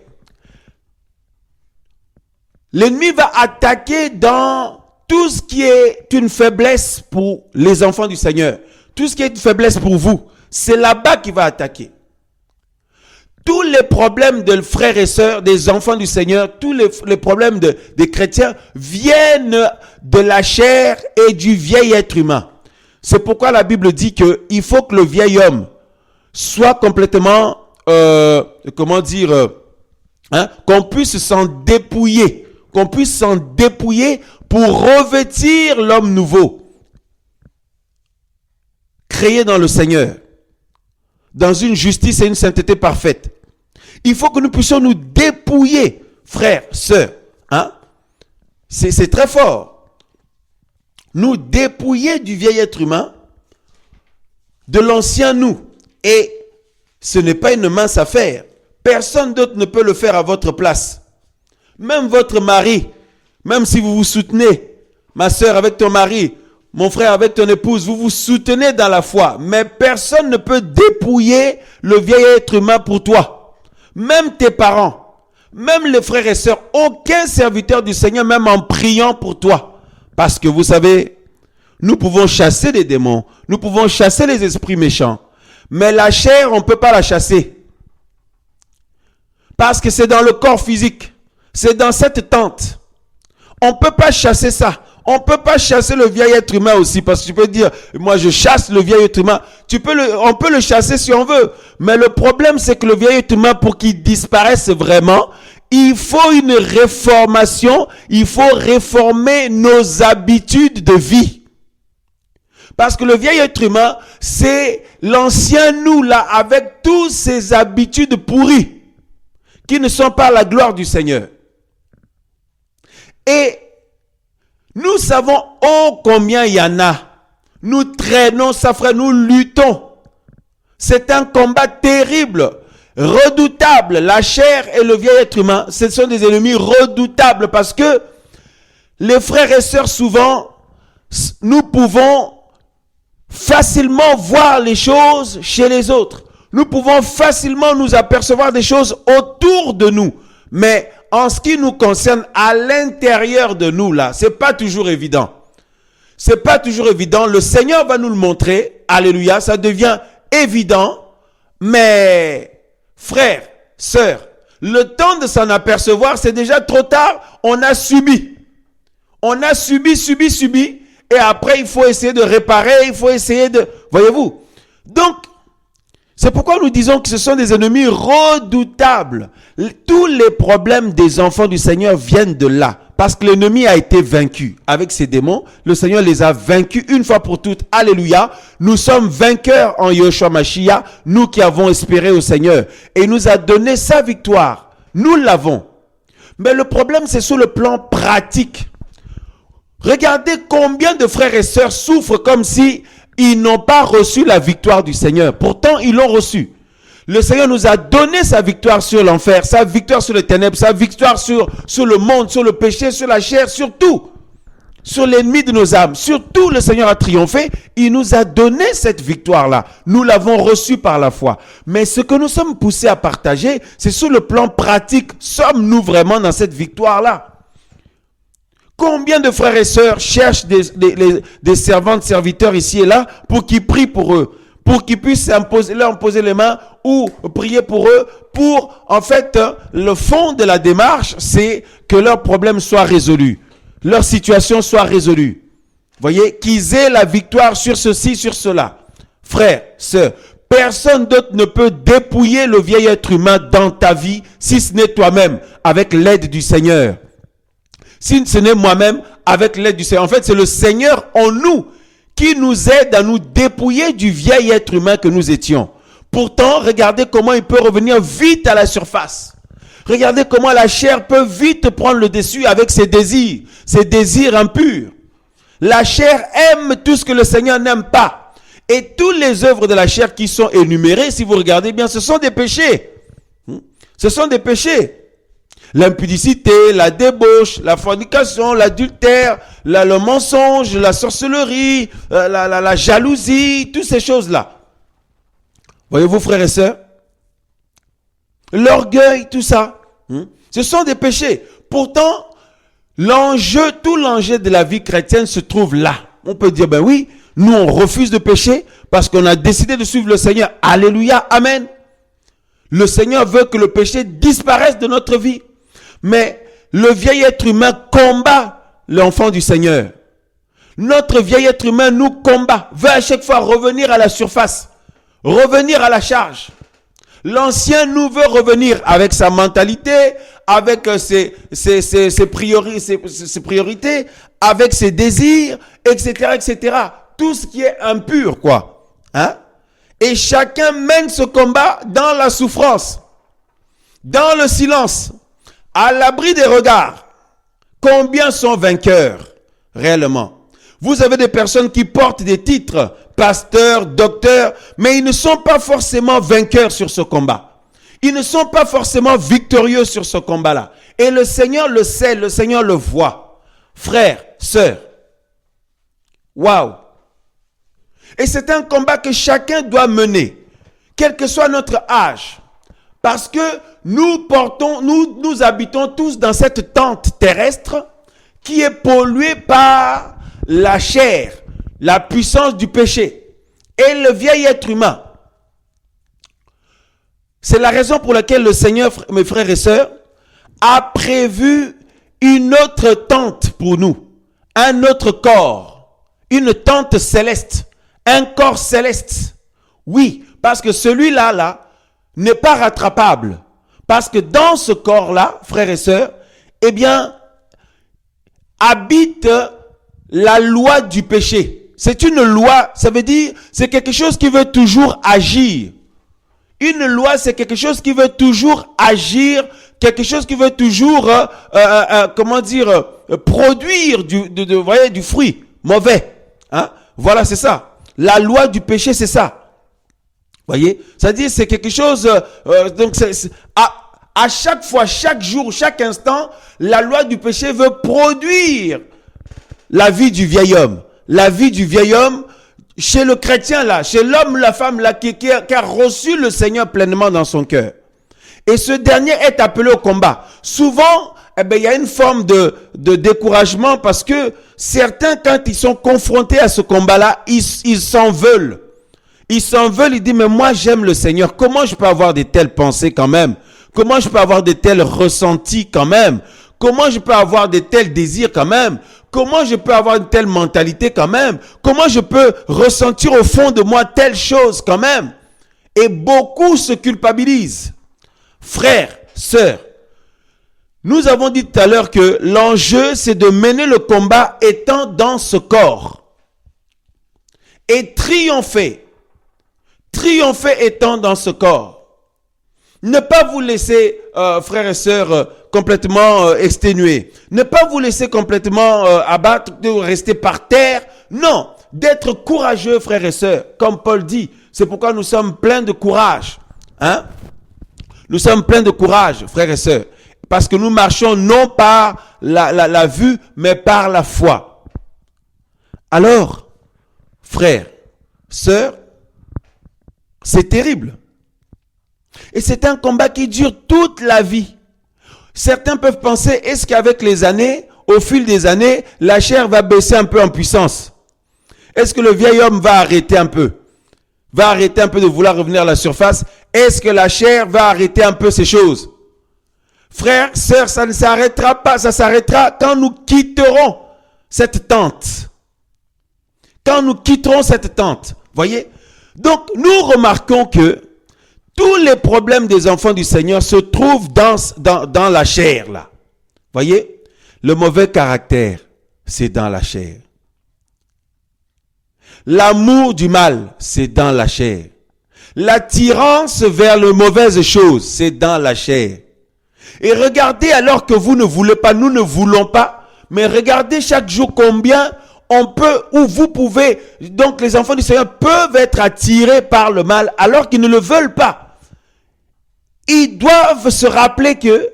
L'ennemi va attaquer dans tout ce qui est une faiblesse pour les enfants du Seigneur. Tout ce qui est une faiblesse pour vous. C'est là-bas qu'il va attaquer. Tous les problèmes de frères et sœurs, des enfants du Seigneur, tous les problèmes des chrétiens viennent de la chair et du vieil être humain. C'est pourquoi la Bible dit qu'il faut que le vieil homme soit complètement, qu'on puisse s'en dépouiller qu'on puisse s'en dépouiller pour revêtir l'homme nouveau, créé dans le Seigneur, dans une justice et une sainteté parfaite. Il faut que nous puissions nous dépouiller, frères, sœurs. Hein? C'est très fort. Nous dépouiller du vieil être humain, de l'ancien nous. Et ce n'est pas une mince affaire. Personne d'autre ne peut le faire à votre place. Même votre mari, même si vous vous soutenez, ma sœur avec ton mari, mon frère avec ton épouse, vous vous soutenez dans la foi. Mais personne ne peut dépouiller le vieil être humain pour toi. Même tes parents, même les frères et sœurs, aucun serviteur du Seigneur, même en priant pour toi. Parce que vous savez, nous pouvons chasser les démons, nous pouvons chasser les esprits méchants. Mais la chair, on ne peut pas la chasser. Parce que c'est dans le corps physique. C'est dans cette tente. On ne peut pas chasser ça. On ne peut pas chasser le vieil être humain aussi. Parce que tu peux dire, moi je chasse le vieil être humain. On peut le chasser si on veut. Mais le problème, c'est que le vieil être humain, pour qu'il disparaisse vraiment, il faut une réformation. Il faut réformer nos habitudes de vie. Parce que le vieil être humain, c'est l'ancien nous là, avec toutes ses habitudes pourries, qui ne sont pas à la gloire du Seigneur. Et nous savons oh combien il y en a. Nous traînons ça, frère, nous luttons. C'est un combat terrible, redoutable. La chair et le vieil être humain, ce sont des ennemis redoutables parce que les frères et sœurs, souvent, nous pouvons facilement voir les choses chez les autres. Nous pouvons facilement nous apercevoir des choses autour de nous. Mais en ce qui nous concerne, à l'intérieur de nous, là, c'est pas toujours évident. C'est pas toujours évident. Le Seigneur va nous le montrer. Alléluia. Ça devient évident. Mais, frères, sœurs, le temps de s'en apercevoir, c'est déjà trop tard. On a subi. On a subi. Et après, il faut essayer de réparer. Il faut essayer de... Voyez-vous? Donc, c'est pourquoi nous disons que ce sont des ennemis redoutables. Tous les problèmes des enfants du Seigneur viennent de là. Parce que l'ennemi a été vaincu. Avec ces démons, le Seigneur les a vaincus une fois pour toutes. Alléluia. Nous sommes vainqueurs en Yeshua Mashiach, nous qui avons espéré au Seigneur. Et il nous a donné sa victoire. Nous l'avons. Mais le problème, c'est sur le plan pratique. Regardez combien de frères et sœurs souffrent comme si ils n'ont pas reçu la victoire du Seigneur. Pourtant, ils l'ont reçue. Le Seigneur nous a donné sa victoire sur l'enfer, sa victoire sur les ténèbres, sa victoire sur le monde, sur le péché, sur la chair, sur tout. Sur l'ennemi de nos âmes. Sur tout, le Seigneur a triomphé. Il nous a donné cette victoire-là. Nous l'avons reçue par la foi. Mais ce que nous sommes poussés à partager, c'est sur le plan pratique. Sommes-nous vraiment dans cette victoire-là? Combien de frères et sœurs cherchent des servantes, serviteurs ici et là pour qu'ils prient pour eux, pour qu'ils puissent leur imposer les mains ou prier pour eux, pour, en fait, le fond de la démarche, c'est que leurs problèmes soient résolus, leur situation soit résolue. Voyez, qu'ils aient la victoire sur ceci, sur cela. Frères, sœurs, personne d'autre ne peut dépouiller le vieil être humain dans ta vie, si ce n'est toi-même, avec l'aide du Seigneur. Si ce n'est moi-même, avec l'aide du Seigneur. En fait, c'est le Seigneur en nous qui nous aide à nous dépouiller du vieil être humain que nous étions. Pourtant, regardez comment il peut revenir vite à la surface. Regardez comment la chair peut vite prendre le dessus avec ses désirs impurs. La chair aime tout ce que le Seigneur n'aime pas. Et toutes les œuvres de la chair qui sont énumérées, si vous regardez bien, ce sont des péchés. Ce sont des péchés. L'impudicité, la débauche, la fornication, l'adultère, le mensonge, la sorcellerie, la jalousie, toutes ces choses-là. Voyez-vous, frères et sœurs? L'orgueil, tout ça. Ce sont des péchés. Pourtant, tout l'enjeu de la vie chrétienne se trouve là. On peut dire, ben oui, nous on refuse de pécher parce qu'on a décidé de suivre le Seigneur. Alléluia, amen. Le Seigneur veut que le péché disparaisse de notre vie. Mais le vieil être humain combat l'enfant du Seigneur. Notre vieil être humain nous combat, veut à chaque fois revenir à la surface, revenir à la charge. L'ancien nous veut revenir avec sa mentalité, avec ses priorités, avec ses désirs, etc., etc. Tout ce qui est impur, quoi. Hein? Et chacun mène ce combat dans la souffrance, dans le silence, à l'abri des regards. Combien sont vainqueurs réellement? Vous avez des personnes qui portent des titres, pasteurs, docteurs, mais ils ne sont pas forcément vainqueurs sur ce combat. Ils ne sont pas forcément victorieux sur ce combat-là. Et le Seigneur le sait, le Seigneur le voit. Frères, sœurs, waouh! Et c'est un combat que chacun doit mener, quel que soit notre âge. Parce que nous habitons tous dans cette tente terrestre qui est polluée par la chair, la puissance du péché et le vieil être humain. C'est la raison pour laquelle le Seigneur, mes frères et sœurs, a prévu une autre tente pour nous, un autre corps, une tente céleste, un corps céleste. Oui, parce que celui-là, n'est pas rattrapable. Parce que dans ce corps-là, frères et sœurs, eh bien, habite la loi du péché. C'est une loi, ça veut dire, c'est quelque chose qui veut toujours agir. Une loi, c'est quelque chose qui veut toujours agir, quelque chose qui veut toujours, produire du fruit mauvais. Hein? Voilà, c'est ça. La loi du péché, c'est ça. Voyez, c'est-à-dire c'est quelque chose. Donc à chaque fois, chaque jour, chaque instant, la loi du péché veut produire la vie du vieil homme. La vie du vieil homme chez le chrétien là, chez l'homme, la femme là, qui a reçu le Seigneur pleinement dans son cœur. Et ce dernier est appelé au combat. Souvent, il y a une forme de découragement parce que certains, quand ils sont confrontés à ce combat-là, ils s'en veulent. Ils s'en veulent, ils disent, mais moi j'aime le Seigneur. Comment je peux avoir de telles pensées quand même? Comment je peux avoir de tels ressentis quand même? Comment je peux avoir de tels désirs quand même? Comment je peux avoir une telle mentalité quand même? Comment je peux ressentir au fond de moi telle chose quand même? Et beaucoup se culpabilisent. Frères, sœurs, nous avons dit tout à l'heure que l'enjeu c'est de mener le combat étant dans ce corps. Et triompher étant dans ce corps. Ne pas vous laisser, frères et sœurs, complètement exténués. Ne pas vous laisser complètement abattre, de rester par terre. Non, d'être courageux, frères et sœurs. Comme Paul dit, c'est pourquoi nous sommes pleins de courage. Hein? Nous sommes pleins de courage, frères et sœurs. Parce que nous marchons non par la vue, mais par la foi. Alors, frères, sœurs, c'est terrible. Et c'est un combat qui dure toute la vie. Certains peuvent penser, est-ce qu'avec les années, au fil des années, la chair va baisser un peu en puissance? Est-ce que le vieil homme va arrêter un peu? Va arrêter un peu de vouloir revenir à la surface? Est-ce que la chair va arrêter un peu ces choses? Frères, sœurs, ça ne s'arrêtera pas. Ça s'arrêtera quand nous quitterons cette tente. Quand nous quitterons cette tente. Voyez? Donc, nous remarquons que tous les problèmes des enfants du Seigneur se trouvent dans la chair, là. Voyez? Le mauvais caractère, c'est dans la chair. L'amour du mal, c'est dans la chair. L'attirance vers les mauvaises choses, c'est dans la chair. Et regardez alors que vous ne voulez pas, nous ne voulons pas, mais regardez chaque jour combien on peut, ou vous pouvez, donc les enfants du Seigneur peuvent être attirés par le mal alors qu'ils ne le veulent pas. Ils doivent se rappeler que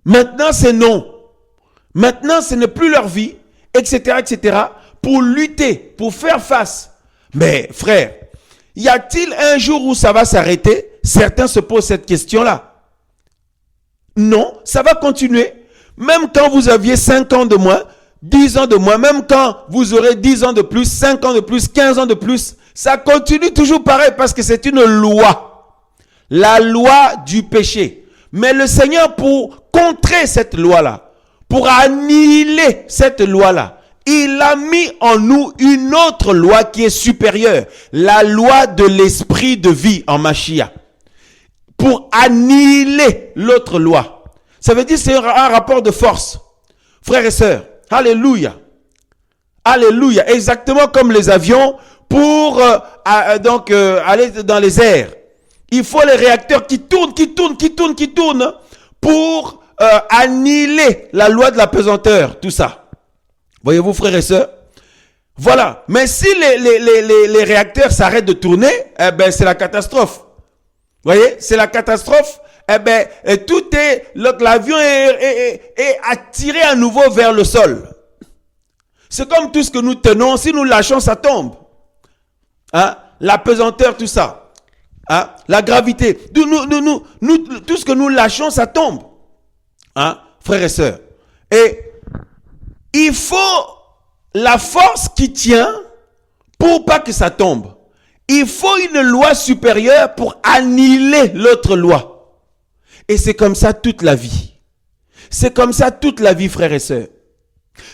maintenant c'est non. Maintenant ce n'est plus leur vie, etc., etc., pour lutter, pour faire face. Mais frère, y a-t-il un jour où ça va s'arrêter? Certains se posent cette question-là. Non, ça va continuer. Même quand vous aviez 5 ans de moins, 10 ans de moins, même quand vous aurez 10 ans de plus, 5 ans de plus, 15 ans de plus, ça continue toujours pareil parce que c'est une loi. La loi du péché. Mais le Seigneur, pour contrer cette loi-là, pour annihiler cette loi-là, il a mis en nous une autre loi qui est supérieure. La loi de l'esprit de vie en Mashiach. pour annihiler l'autre loi. Ça veut dire que c'est un rapport de force. Frères et sœurs, alléluia. Alléluia. Exactement comme les avions pour aller dans les airs. Il faut les réacteurs qui tournent pour annihiler la loi de la pesanteur. Tout ça. Voyez-vous, frères et sœurs? Voilà. Mais si les réacteurs s'arrêtent de tourner, eh ben, c'est la catastrophe. Voyez? C'est la catastrophe. Eh ben, l'avion est attiré à nouveau vers le sol. C'est comme tout ce que nous tenons. Si nous lâchons, ça tombe. Hein? La pesanteur, tout ça. Hein? La gravité. Tout ce que nous lâchons, ça tombe. Hein? Frères et sœurs. Et il faut la force qui tient pour pas que ça tombe. Il faut une loi supérieure pour annihiler l'autre loi. Et c'est comme ça toute la vie. C'est comme ça toute la vie, frères et sœurs.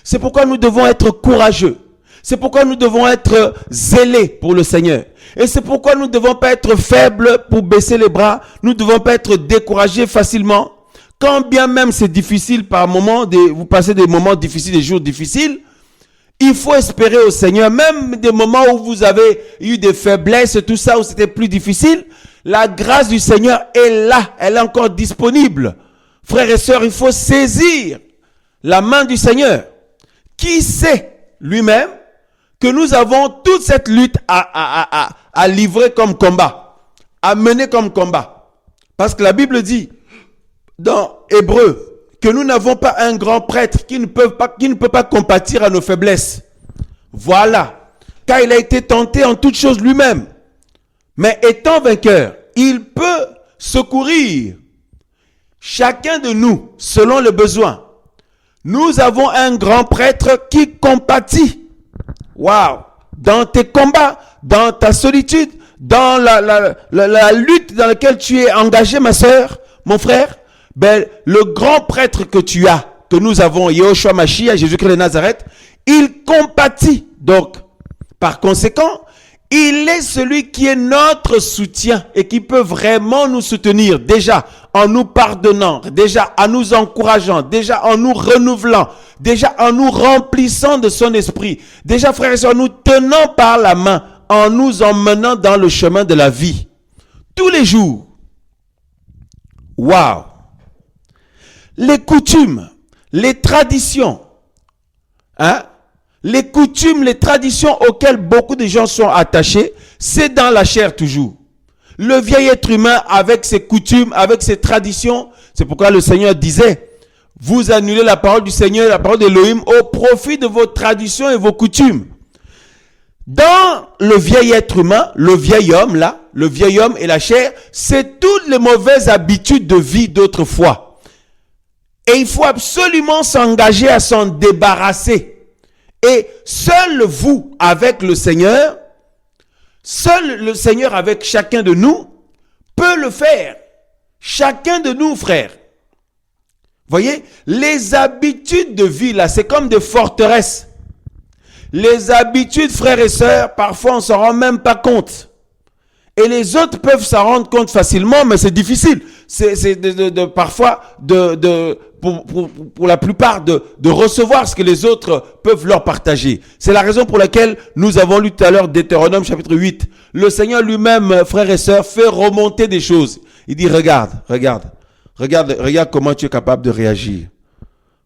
C'est pourquoi nous devons être courageux. C'est pourquoi nous devons être zélés pour le Seigneur. Et c'est pourquoi nous ne devons pas être faibles pour baisser les bras. Nous ne devons pas être découragés facilement. Quand bien même c'est difficile par moments, vous passez des moments difficiles, des jours difficiles, il faut espérer au Seigneur. Même des moments où vous avez eu des faiblesses, tout ça, où c'était plus difficile, la grâce du Seigneur est là. Elle est encore disponible. Frères et sœurs, il faut saisir la main du Seigneur. Qui sait lui-même que nous avons toute cette lutte à livrer comme combat, à mener comme combat. Parce que la Bible dit dans Hébreux que nous n'avons pas un grand prêtre qui ne peut pas compatir à nos faiblesses. Voilà. Car il a été tenté en toutes choses lui-même. Mais étant vainqueur, il peut secourir chacun de nous selon le besoin. Nous avons un grand prêtre qui compatit. Waouh! Dans tes combats, dans ta solitude, dans la lutte dans laquelle tu es engagé, ma sœur, mon frère, ben, le grand prêtre que tu as, que nous avons, Yahushua Mashiach, Jésus-Christ de Nazareth, il compatit. Donc, par conséquent, il est celui qui est notre soutien et qui peut vraiment nous soutenir, déjà en nous pardonnant, déjà en nous encourageant, déjà en nous renouvelant, déjà en nous remplissant de son esprit, déjà, frères et sœurs, en nous tenant par la main, en nous emmenant dans le chemin de la vie. Tous les jours. Waouh! Les coutumes, les traditions, hein? Les coutumes, les traditions auxquelles beaucoup de gens sont attachés, c'est dans la chair toujours. Le vieil être humain avec ses coutumes, avec ses traditions, c'est pourquoi le Seigneur disait, vous annulez la parole du Seigneur, la parole d'Élohim au profit de vos traditions et vos coutumes. Dans le vieil être humain, le vieil homme là, le vieil homme et la chair, c'est toutes les mauvaises habitudes de vie d'autrefois. Et il faut absolument s'engager à s'en débarrasser. Et seul vous, avec le Seigneur, seul le Seigneur avec chacun de nous, peut le faire. Chacun de nous, frères. Voyez, les habitudes de vie, là, c'est comme des forteresses. Les habitudes, frères et sœurs, parfois on ne s'en rend même pas compte. Et les autres peuvent s'en rendre compte facilement, mais c'est difficile. C'est parfois pour la plupart de recevoir ce que les autres peuvent leur partager. C'est la raison pour laquelle nous avons lu tout à l'heure Deutéronome chapitre 8. Le Seigneur lui-même, frères et sœurs, fait remonter des choses. Il dit, regarde comment tu es capable de réagir.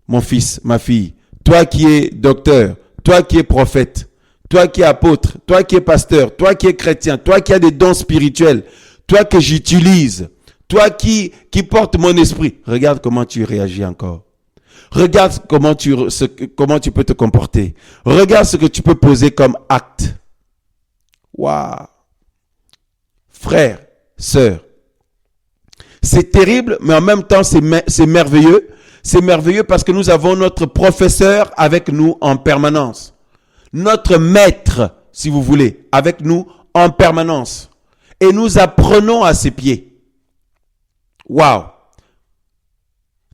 Mon fils, ma fille, toi qui es docteur, toi qui es prophète, toi qui es apôtre, toi qui es pasteur, toi qui es chrétien, toi qui as des dons spirituels, toi que j'utilise, toi qui portes mon esprit, regarde comment tu réagis encore. Regarde comment tu peux te comporter. Regarde ce que tu peux poser comme acte. Waouh! Frère, sœur, c'est terrible, mais en même temps, c'est merveilleux. C'est merveilleux parce que nous avons notre professeur avec nous en permanence. Notre maître, si vous voulez, avec nous en permanence. Et nous apprenons à ses pieds. Waouh!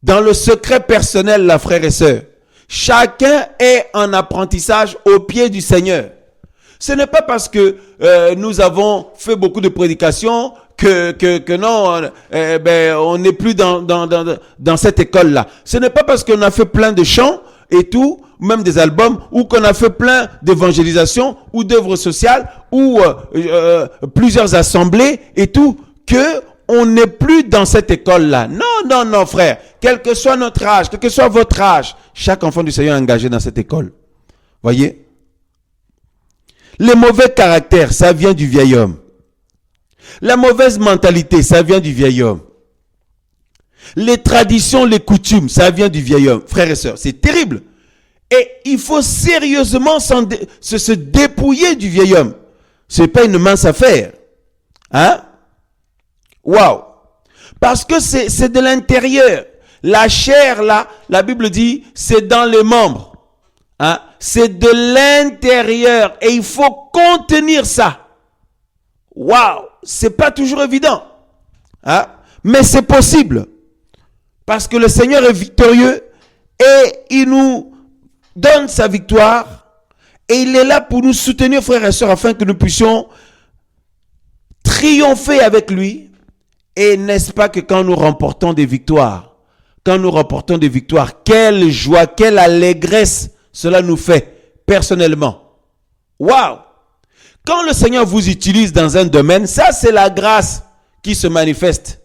Dans le secret personnel, là, frères et sœurs, chacun est en apprentissage au pied du Seigneur. Ce n'est pas parce que nous avons fait beaucoup de prédications que non, on n'est plus dans cette école-là. Ce n'est pas parce qu'on a fait plein de chants et tout, même des albums, ou qu'on a fait plein d'évangélisation ou d'œuvres sociales ou plusieurs assemblées et tout, que on n'est plus dans cette école-là. Non, frère. Quel que soit notre âge, quel que soit votre âge, chaque enfant du Seigneur est engagé dans cette école. Voyez? Les mauvais caractères, ça vient du vieil homme. La mauvaise mentalité, ça vient du vieil homme. Les traditions, les coutumes, ça vient du vieil homme. Frères et sœurs, c'est terrible. Et il faut sérieusement se dépouiller du vieil homme. Ce n'est pas une mince affaire. Hein? Waouh! Parce que c'est de l'intérieur. La chair, là, la Bible dit, c'est dans les membres. Hein? C'est de l'intérieur. Et il faut contenir ça. Waouh! C'est pas toujours évident. Hein? Mais c'est possible. Parce que le Seigneur est victorieux et il nous donne sa victoire. Et il est là pour nous soutenir, frères et sœurs, afin que nous puissions triompher avec lui. Et n'est-ce pas que quand nous remportons des victoires, quelle joie, quelle allégresse cela nous fait personnellement. Waouh! Quand le Seigneur vous utilise dans un domaine, ça c'est la grâce qui se manifeste.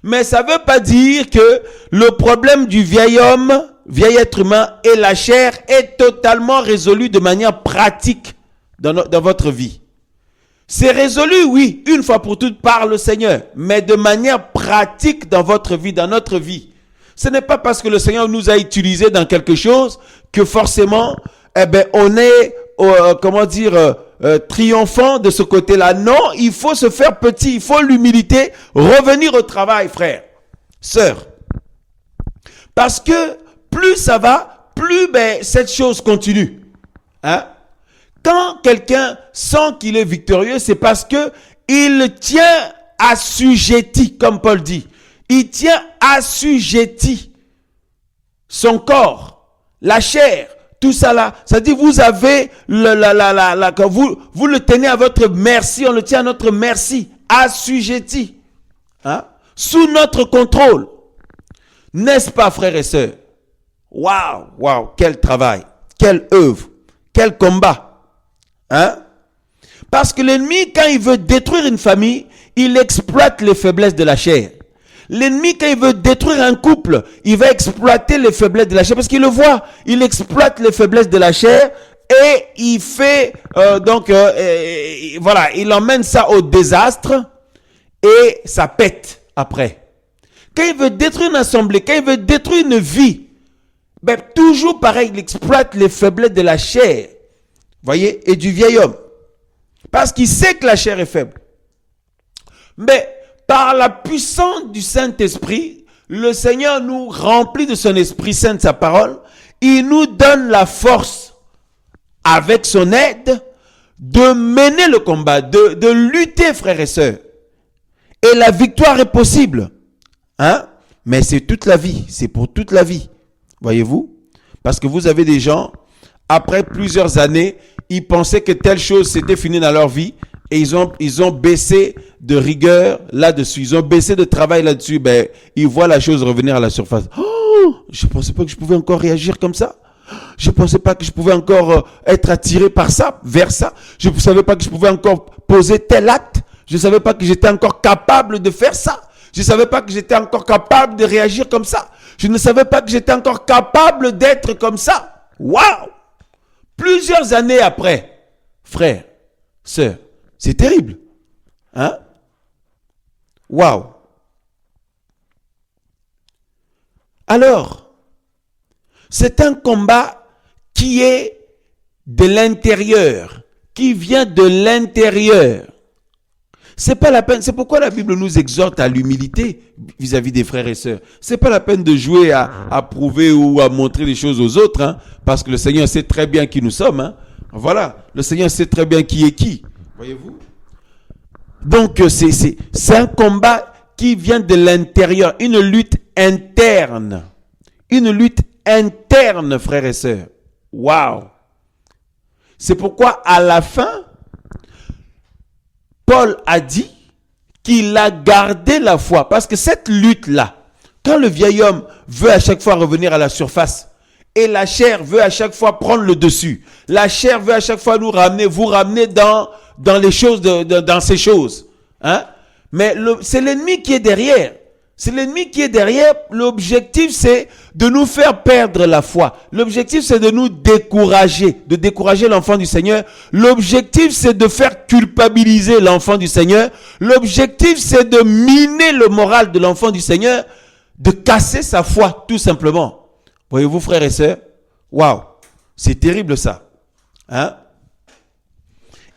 Mais ça ne veut pas dire que le problème du vieil homme, vieil être humain et la chair est totalement résolu de manière pratique dans votre vie. C'est résolu, oui, une fois pour toutes par le Seigneur, mais de manière pratique dans votre vie, dans notre vie. Ce n'est pas parce que le Seigneur nous a utilisés dans quelque chose que forcément, on est, triomphant de ce côté-là. Non, il faut se faire petit, il faut l'humilité, revenir au travail, frère, sœur. Parce que plus ça va, plus cette chose continue. Hein? Quand quelqu'un sent qu'il est victorieux, c'est parce que il tient assujetti, comme Paul dit. Il tient assujetti son corps, la chair, tout ça là. Ça dit vous avez vous le tenez à votre merci, on le tient à notre merci, assujetti, hein? Sous notre contrôle. N'est-ce pas, frères et sœurs? Waouh, quel travail, quelle œuvre, quel combat. Hein? Parce que l'ennemi, quand il veut détruire une famille, il exploite les faiblesses de la chair. L'ennemi, quand il veut détruire un couple, il va exploiter les faiblesses de la chair. Parce qu'il le voit, il exploite les faiblesses de la chair et il fait, il emmène ça au désastre et ça pète après. Quand il veut détruire une assemblée, quand il veut détruire une vie, toujours pareil, il exploite les faiblesses de la chair. Voyez, et du vieil homme. Parce qu'il sait que la chair est faible. Mais par la puissance du Saint-Esprit, le Seigneur nous remplit de son Esprit Saint, de sa parole. Il nous donne la force, avec son aide, de mener le combat, de lutter, frères et sœurs. Et la victoire est possible. Hein? Mais c'est toute la vie. C'est pour toute la vie. Voyez-vous? Parce que vous avez des gens... Après plusieurs années, ils pensaient que telle chose s'était finie dans leur vie et ils ont baissé de rigueur là-dessus. Ils ont baissé de travail là-dessus. Ils voient la chose revenir à la surface. Oh, je ne pensais pas que je pouvais encore réagir comme ça. Je ne pensais pas que je pouvais encore être attiré par ça, vers ça. Je ne savais pas que je pouvais encore poser tel acte. Je ne savais pas que j'étais encore capable de faire ça. Je ne savais pas que j'étais encore capable de réagir comme ça. Je ne savais pas que j'étais encore capable d'être comme ça. Waouh! Plusieurs années après, frères, sœurs, c'est terrible. Hein? Waouh! Alors, c'est un combat qui est de l'intérieur, qui vient de l'intérieur. C'est pas la peine, c'est pourquoi la Bible nous exhorte à l'humilité vis-à-vis des frères et sœurs. C'est pas la peine de jouer à prouver ou à montrer les choses aux autres, hein, parce que le Seigneur sait très bien qui nous sommes. Hein. Voilà, le Seigneur sait très bien qui est qui. Voyez-vous? Donc c'est un combat qui vient de l'intérieur, une lutte interne. Une lutte interne, frères et sœurs. Waouh! C'est pourquoi à la fin, Paul a dit qu'il a gardé la foi. Parce que cette lutte-là, quand le vieil homme veut à chaque fois revenir à la surface, et la chair veut à chaque fois prendre le dessus, la chair veut à chaque fois nous ramener, vous ramener dans les choses, dans ces choses. Hein? Mais c'est l'ennemi qui est derrière. C'est l'ennemi qui est derrière. L'objectif, c'est de nous faire perdre la foi. L'objectif, c'est de nous décourager, de décourager l'enfant du Seigneur. L'objectif, c'est de faire culpabiliser l'enfant du Seigneur. L'objectif, c'est de miner le moral de l'enfant du Seigneur, de casser sa foi, tout simplement. Voyez-vous, frères et sœurs? Waouh, c'est terrible ça. Hein?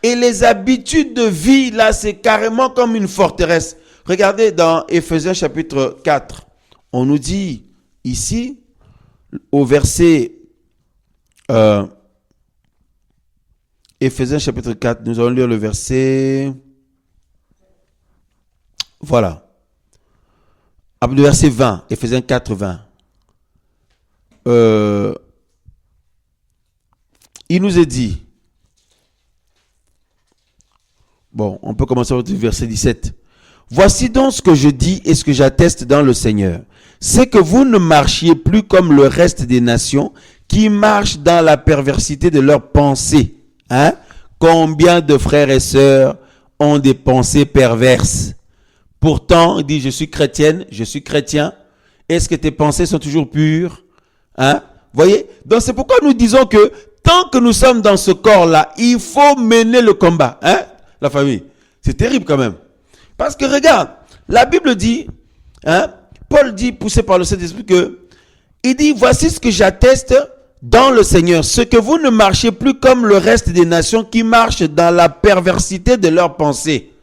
Et les habitudes de vie, là, c'est carrément comme une forteresse. Regardez dans Éphésiens chapitre 4, on nous dit ici, au verset, Éphésiens chapitre 4, nous allons lire le verset, voilà, le verset 20, Éphésiens 4, 20. Il nous est dit, bon, on peut commencer avec le verset 17. Voici donc ce que je dis et ce que j'atteste dans le Seigneur. C'est que vous ne marchiez plus comme le reste des nations qui marchent dans la perversité de leurs pensées. Hein? Combien de frères et sœurs ont des pensées perverses? Pourtant, il dit, je suis chrétienne, je suis chrétien. Est-ce que tes pensées sont toujours pures? Hein? Voyez? Donc c'est pourquoi nous disons que tant que nous sommes dans ce corps-là, il faut mener le combat. Hein? La famille. C'est terrible quand même. Parce que regarde, la Bible dit, hein, Paul dit, poussé par le Saint-Esprit, il dit, voici ce que j'atteste dans le Seigneur, ce que vous ne marchez plus comme le reste des nations qui marchent dans la perversité de leurs pensées.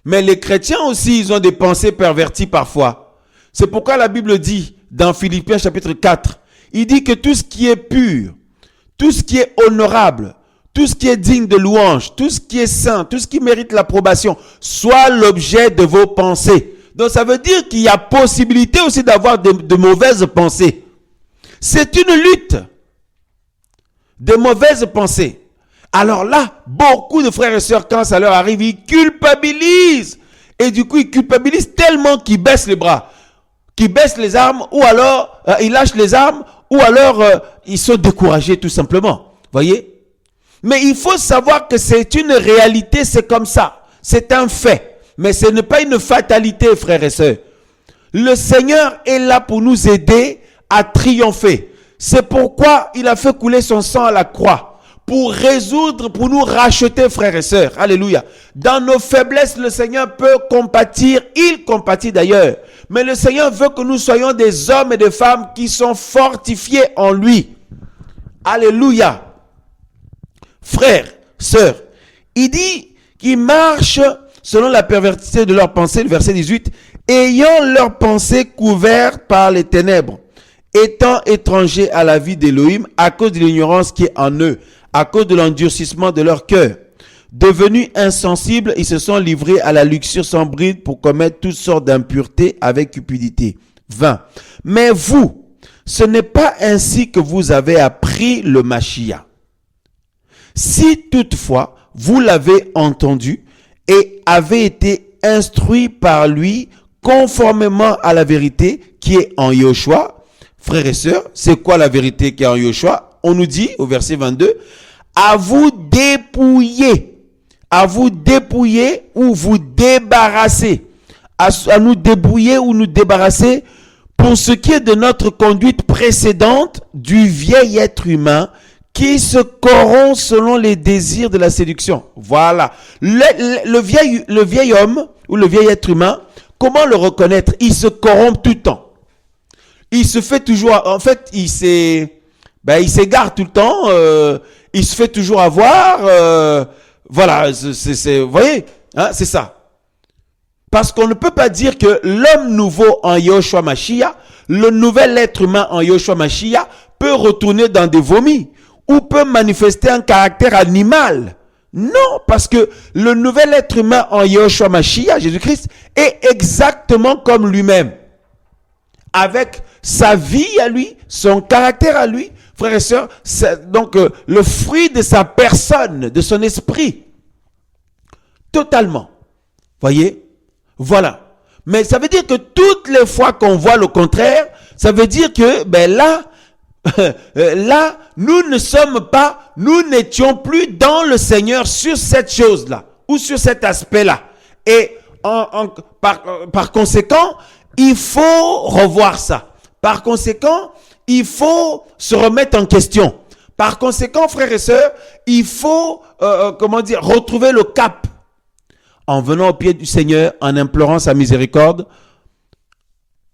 Mais les chrétiens aussi, ils ont des pensées perverties parfois. C'est pourquoi la Bible dit, dans Philippiens chapitre 4, il dit que tout ce qui est pur, tout ce qui est honorable, tout ce qui est digne de louange, tout ce qui est saint, tout ce qui mérite l'approbation, soit l'objet de vos pensées. Donc ça veut dire qu'il y a possibilité aussi d'avoir de mauvaises pensées. C'est une lutte de mauvaises pensées. Alors là, beaucoup de frères et sœurs, quand ça leur arrive, ils culpabilisent. Et du coup, ils culpabilisent tellement qu'ils baissent les bras, qu'ils baissent les armes, ou alors ils lâchent les armes, ou alors ils sont découragés tout simplement. Voyez? Mais il faut savoir que c'est une réalité, c'est comme ça. C'est un fait. Mais ce n'est pas une fatalité, frères et sœurs. Le Seigneur est là pour nous aider à triompher. C'est pourquoi il a fait couler son sang à la croix. Pour résoudre, pour nous racheter, frères et sœurs. Alléluia. Dans nos faiblesses, le Seigneur peut compatir. Il compatit d'ailleurs. Mais le Seigneur veut que nous soyons des hommes et des femmes qui sont fortifiés en lui. Alléluia. Frères, sœurs, il dit qu'ils marchent selon la perversité de leurs pensées, le verset 18, ayant leurs pensées couvertes par les ténèbres, étant étrangers à la vie d'Élohim à cause de l'ignorance qui est en eux, à cause de l'endurcissement de leur cœur. Devenus insensibles, ils se sont livrés à la luxure sans bride pour commettre toutes sortes d'impuretés avec cupidité. 20. Mais vous, ce n'est pas ainsi que vous avez appris le Mashiach. Si toutefois vous l'avez entendu et avez été instruit par lui conformément à la vérité qui est en Yoshua, frères et sœurs, c'est quoi la vérité qui est en Yoshua? On nous dit au verset 22, à vous dépouiller ou vous débarrasser, à nous débrouiller ou nous débarrasser pour ce qui est de notre conduite précédente du vieil être humain qui se corrompt selon les désirs de la séduction. Voilà. Le vieil homme ou le vieil être humain, comment le reconnaître? Il se corrompt tout le temps. Il se fait toujours, en fait, il s'égare tout le temps, il se fait toujours avoir, voilà, vous voyez, hein, c'est ça. Parce qu'on ne peut pas dire que l'homme nouveau en Yoshua Mashiach, le nouvel être humain en Yoshua Mashiach, peut retourner dans des vomis ou peut manifester un caractère animal. Non, parce que le nouvel être humain en Yoshua Mashiach, Jésus-Christ, est exactement comme lui-même. Avec sa vie à lui, son caractère à lui, frères et sœurs, c'est donc le fruit de sa personne, de son esprit. Totalement. Voyez? Voilà. Mais ça veut dire que toutes les fois qu'on voit le contraire, ça veut dire que là, nous n'étions plus dans le Seigneur sur cette chose-là ou sur cet aspect-là. Et par conséquent, il faut revoir ça. Par conséquent, il faut se remettre en question. Par conséquent, frères et sœurs, il faut, retrouver le cap. En venant au pied du Seigneur, en implorant sa miséricorde,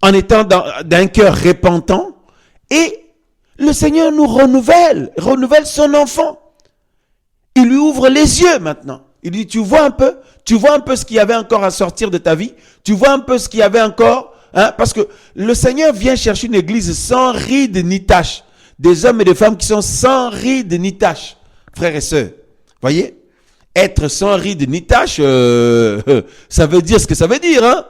en étant d'un cœur repentant, et le Seigneur nous renouvelle son enfant. Il lui ouvre les yeux maintenant. Il dit, tu vois un peu ce qu'il y avait encore à sortir de ta vie, tu vois un peu ce qu'il y avait encore, parce que le Seigneur vient chercher une église sans ride ni tache, des hommes et des femmes qui sont sans ride ni tache, frères et sœurs. Voyez? Être sans ride ni tache, ça veut dire ce que ça veut dire, hein?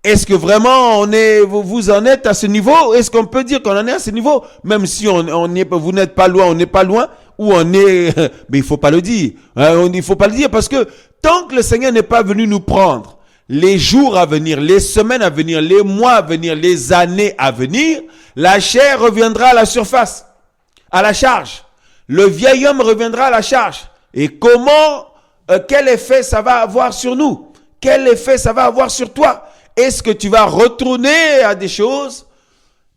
Est-ce que vraiment vous en êtes à ce niveau? Est-ce qu'on peut dire qu'on en est à ce niveau? Même si vous n'êtes pas loin, on n'est pas loin, ou on est, mais il faut pas le dire. Il faut pas le dire parce que tant que le Seigneur n'est pas venu nous prendre, les jours à venir, les semaines à venir, les mois à venir, les années à venir, la chair reviendra à la surface, à la charge. Le vieil homme reviendra à la charge. Et quel effet ça va avoir sur nous? Quel effet ça va avoir sur toi? Est-ce que tu vas retourner à des choses?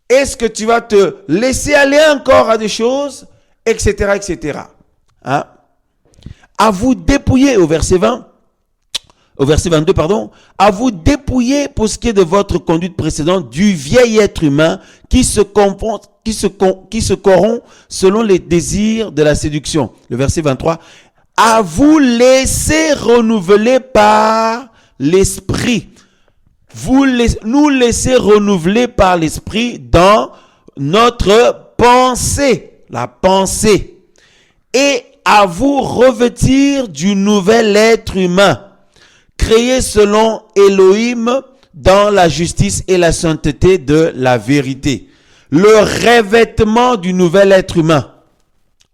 Est-ce que tu vas te laisser aller encore à des choses? Etc., etc. Hein? À vous dépouiller, au verset 22, à vous dépouiller pour ce qui est de votre conduite précédente du vieil être humain qui se corrompt selon les désirs de la séduction. Le verset 23, à vous laisser renouveler par l'esprit. Nous laisser renouveler par l'esprit dans notre pensée. La pensée. Et à vous revêtir du nouvel être humain, créé selon Elohim dans la justice et la sainteté de la vérité. Le revêtement du nouvel être humain.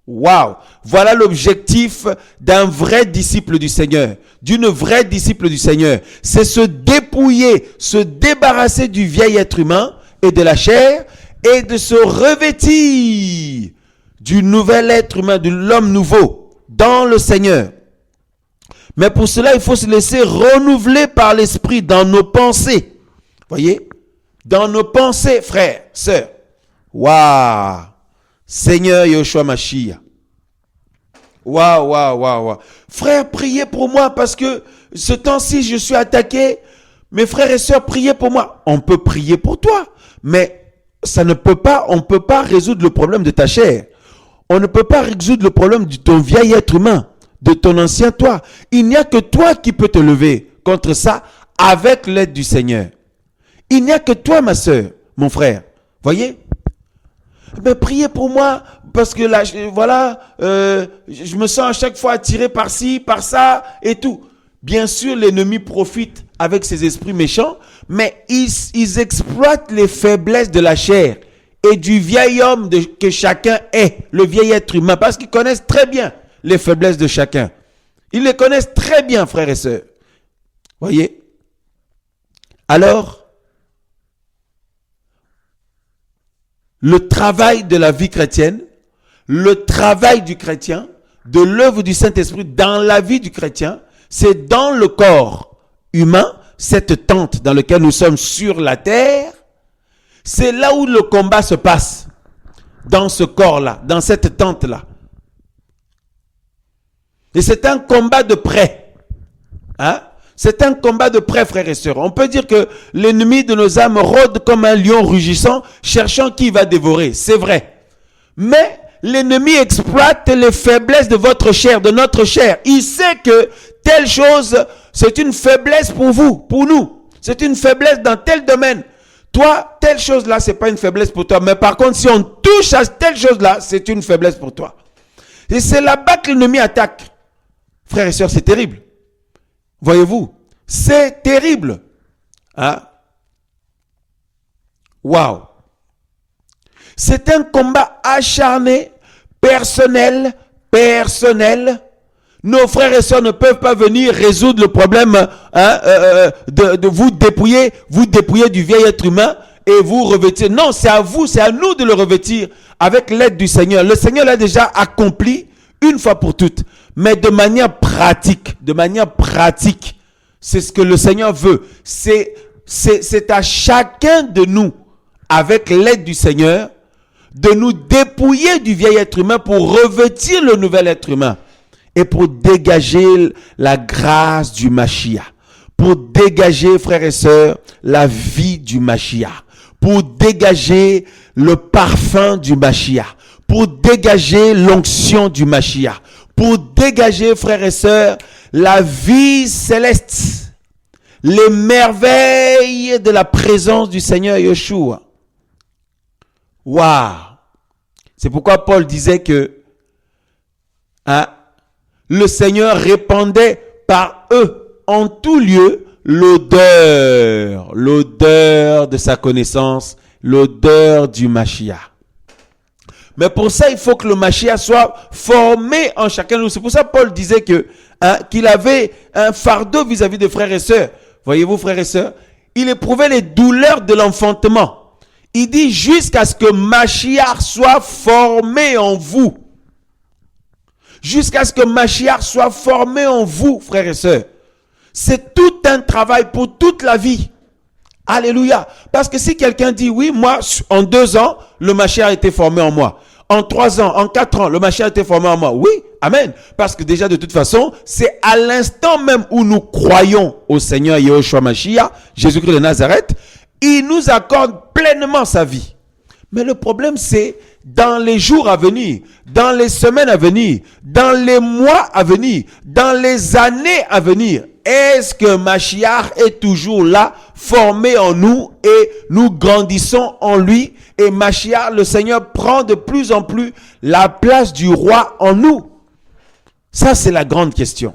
Waouh! Voilà l'objectif d'un vrai disciple du Seigneur, d'une vraie disciple du Seigneur. C'est se dépouiller, se débarrasser du vieil être humain et de la chair et de se revêtir du nouvel être humain, de l'homme nouveau dans le Seigneur. Mais pour cela, il faut se laisser renouveler par l'esprit dans nos pensées. Voyez? Dans nos pensées, frères, sœurs. Waouh! Seigneur Yoshua Mashiach. Waouh. Frère, priez pour moi parce que ce temps-ci, je suis attaqué. Mes frères et sœurs, priez pour moi. On peut prier pour toi, mais on ne peut pas résoudre le problème de ta chair. On ne peut pas résoudre le problème de ton vieil être humain, de ton ancien toi. Il n'y a que toi qui peux te lever contre ça avec l'aide du Seigneur. Il n'y a que toi, ma sœur, mon frère. Voyez? Mais priez pour moi parce que là, je me sens à chaque fois attiré par ci, par ça et tout. Bien sûr, l'ennemi profite avec ses esprits méchants, mais ils exploitent les faiblesses de la chair et du vieil homme que chacun est, le vieil être humain, parce qu'ils connaissent très bien les faiblesses de chacun. Ils les connaissent très bien, frères et sœurs. Voyez? Alors, le travail de la vie chrétienne, le travail du chrétien, de l'œuvre du Saint-Esprit dans la vie du chrétien, c'est dans le corps humain, cette tente dans laquelle nous sommes sur la terre, c'est là où le combat se passe, dans ce corps-là, dans cette tente-là. Et c'est un combat de près. C'est un combat de près, frères et sœurs. On peut dire que l'ennemi de nos âmes rôde comme un lion rugissant, cherchant qui va dévorer. C'est vrai. Mais l'ennemi exploite les faiblesses de votre chair, de notre chair. Il sait que telle chose, c'est une faiblesse pour vous, pour nous. C'est une faiblesse dans tel domaine. Toi, telle chose-là, c'est pas une faiblesse pour toi. Mais par contre, si on touche à telle chose-là, c'est une faiblesse pour toi. Et c'est là-bas que l'ennemi attaque. Frères et sœurs, c'est terrible. Voyez-vous, c'est terrible. Waouh. C'est un combat acharné, personnel. Nos frères et sœurs ne peuvent pas venir résoudre le problème de vous dépouiller du vieil être humain et vous revêtir. Non, c'est à vous, c'est à nous de le revêtir avec l'aide du Seigneur. Le Seigneur l'a déjà accompli une fois pour toutes, mais de manière pratique. C'est ce que le Seigneur veut. C'est à chacun de nous, avec l'aide du Seigneur, de nous dépouiller du vieil être humain pour revêtir le nouvel être humain. Et pour dégager la grâce du Mashiach, pour dégager, frères et sœurs, la vie du Mashiach, pour dégager le parfum du Mashiach, pour dégager l'onction du Mashiach, pour dégager, frères et sœurs, la vie céleste, les merveilles de la présence du Seigneur Yeshua. Waouh! C'est pourquoi Paul disait que le Seigneur répandait par eux en tout lieu l'odeur de sa connaissance, l'odeur du Mashiach. Mais pour ça, il faut que le Mashiach soit formé en chacun de nous. C'est pour ça que Paul disait qu'il avait un fardeau vis-à-vis des frères et sœurs. Voyez-vous, frères et sœurs, il éprouvait les douleurs de l'enfantement. Il dit jusqu'à ce que Mashiach soit formé en vous. Jusqu'à ce que Mashiach soit formé en vous, frères et sœurs. C'est tout un travail pour toute la vie. Alléluia. Parce que si quelqu'un dit, oui, moi, en 2 ans, le Mashiach a été formé en moi. En 3 ans, en 4 ans, le Mashiach a été formé en moi. Oui, amen. Parce que déjà, de toute façon, c'est à l'instant même où nous croyons au Seigneur Yahushua Mashiach, Jésus-Christ de Nazareth, il nous accorde pleinement sa vie. Mais le problème, c'est dans les jours à venir, dans les semaines à venir, dans les mois à venir, dans les années à venir. Est-ce que Mashiach est toujours là, formé en nous et nous grandissons en lui et Mashiach, le Seigneur, prend de plus en plus la place du roi en nous? Ça, c'est la grande question.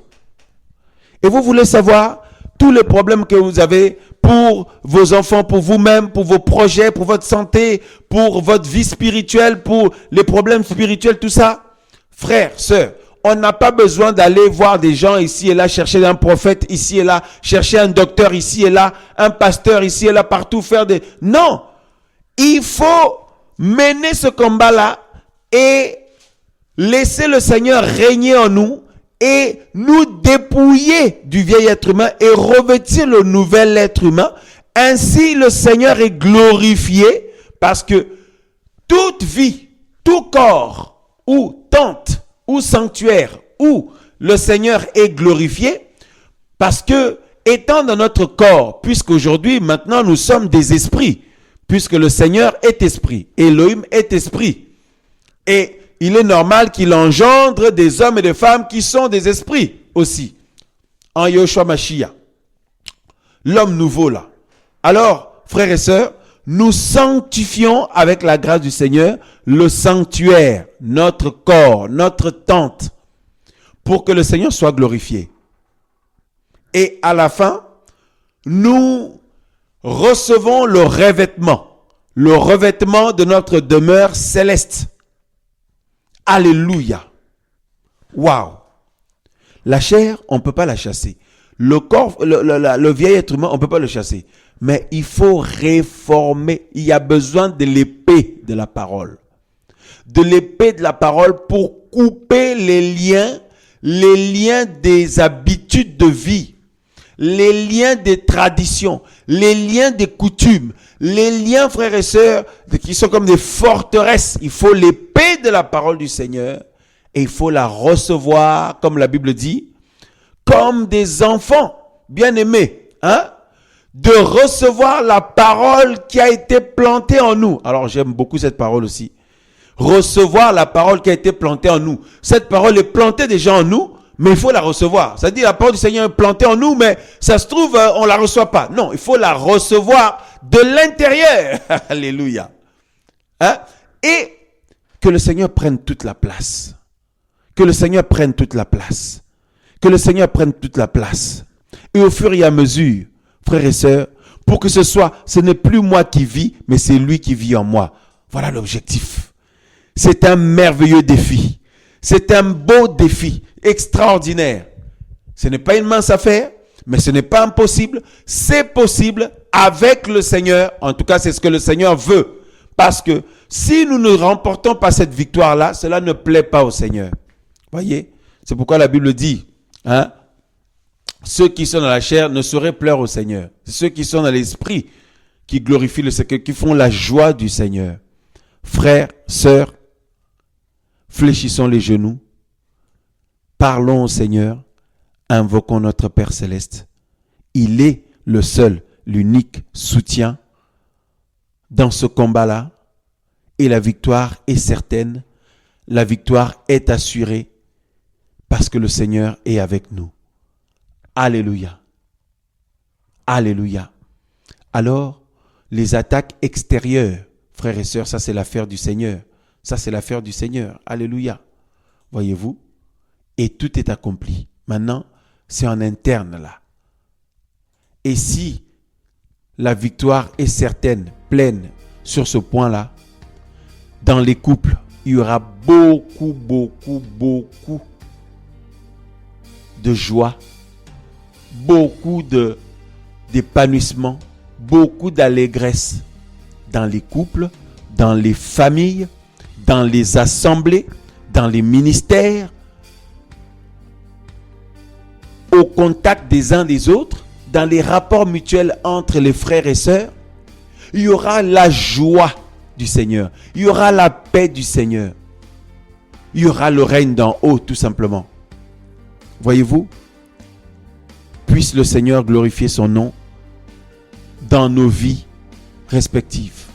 Et vous voulez savoir tous les problèmes que vous avez pour vos enfants, pour vous-même, pour vos projets, pour votre santé, pour votre vie spirituelle, pour les problèmes spirituels, tout ça. Frères, sœurs, on n'a pas besoin d'aller voir des gens ici et là, chercher un prophète ici et là, chercher un docteur ici et là, un pasteur ici et là, partout faire des... Non! Il faut mener ce combat-là et laisser le Seigneur régner en nous et nous dépouiller du vieil être humain et revêtir le nouvel être humain. Ainsi, le Seigneur est glorifié parce que toute vie, tout corps ou tente ou sanctuaire où le Seigneur est glorifié, parce que étant dans notre corps, puisqu'aujourd'hui, maintenant, nous sommes des esprits, puisque le Seigneur est esprit, Elohim est esprit. Et il est normal qu'il engendre des hommes et des femmes qui sont des esprits aussi, en Yahushua Mashiach, l'homme nouveau là. Alors, frères et sœurs, nous sanctifions avec la grâce du Seigneur le sanctuaire, notre corps, notre tente, pour que le Seigneur soit glorifié. Et à la fin, nous recevons le revêtement de notre demeure céleste. Alléluia. Waouh. La chair, on ne peut pas la chasser. Le corps, le vieil être humain, on ne peut pas le chasser. Mais il faut réformer. Il y a besoin de l'épée de la parole. De l'épée de la parole pour couper les liens des habitudes de vie, les liens des traditions, les liens des coutumes, les liens, frères et sœurs, qui sont comme des forteresses. Il faut l'épée de la parole du Seigneur et il faut la recevoir, comme la Bible dit, comme des enfants bien-aimés, de recevoir la parole qui a été plantée en nous. Alors j'aime beaucoup cette parole aussi. Recevoir la parole qui a été plantée en nous. Cette parole est plantée déjà en nous, mais il faut la recevoir. C'est-à-dire la parole du Seigneur est plantée en nous, mais ça se trouve, on la reçoit pas. Non, il faut la recevoir de l'intérieur. Alléluia. Et que le Seigneur prenne toute la place. Que le Seigneur prenne toute la place. Que le Seigneur prenne toute la place. Et au fur et à mesure, frères et sœurs, pour que ce n'est plus moi qui vis, mais c'est lui qui vit en moi. Voilà l'objectif. C'est un merveilleux défi. C'est un beau défi extraordinaire. Ce n'est pas une mince affaire, mais ce n'est pas impossible. C'est possible avec le Seigneur. En tout cas, c'est ce que le Seigneur veut. Parce que si nous ne remportons pas cette victoire-là, cela ne plaît pas au Seigneur. Voyez? C'est pourquoi la Bible dit, ceux qui sont dans la chair ne sauraient plaire au Seigneur. C'est ceux qui sont dans l'esprit qui glorifient le Seigneur, qui font la joie du Seigneur. Frères, sœurs, fléchissons les genoux, parlons au Seigneur, invoquons notre Père Céleste. Il est le seul, l'unique soutien dans ce combat-là, et la victoire est certaine, la victoire est assurée, parce que le Seigneur est avec nous. Alléluia. Alléluia. Alors, les attaques extérieures, frères et sœurs, ça c'est l'affaire du Seigneur. Ça c'est l'affaire du Seigneur. Alléluia. Voyez-vous? Et tout est accompli. Maintenant, c'est en interne là. Et si la victoire est certaine, pleine sur ce point-là, dans les couples, il y aura beaucoup de joie, beaucoup d'épanouissement, beaucoup d'allégresse dans les couples, dans les familles, dans les assemblées, dans les ministères, au contact des uns des autres, dans les rapports mutuels entre les frères et sœurs. Il y aura la joie du Seigneur, il y aura la paix du Seigneur, il y aura le règne d'en haut tout simplement. Voyez-vous? Puisse le Seigneur glorifier son nom dans nos vies respectives.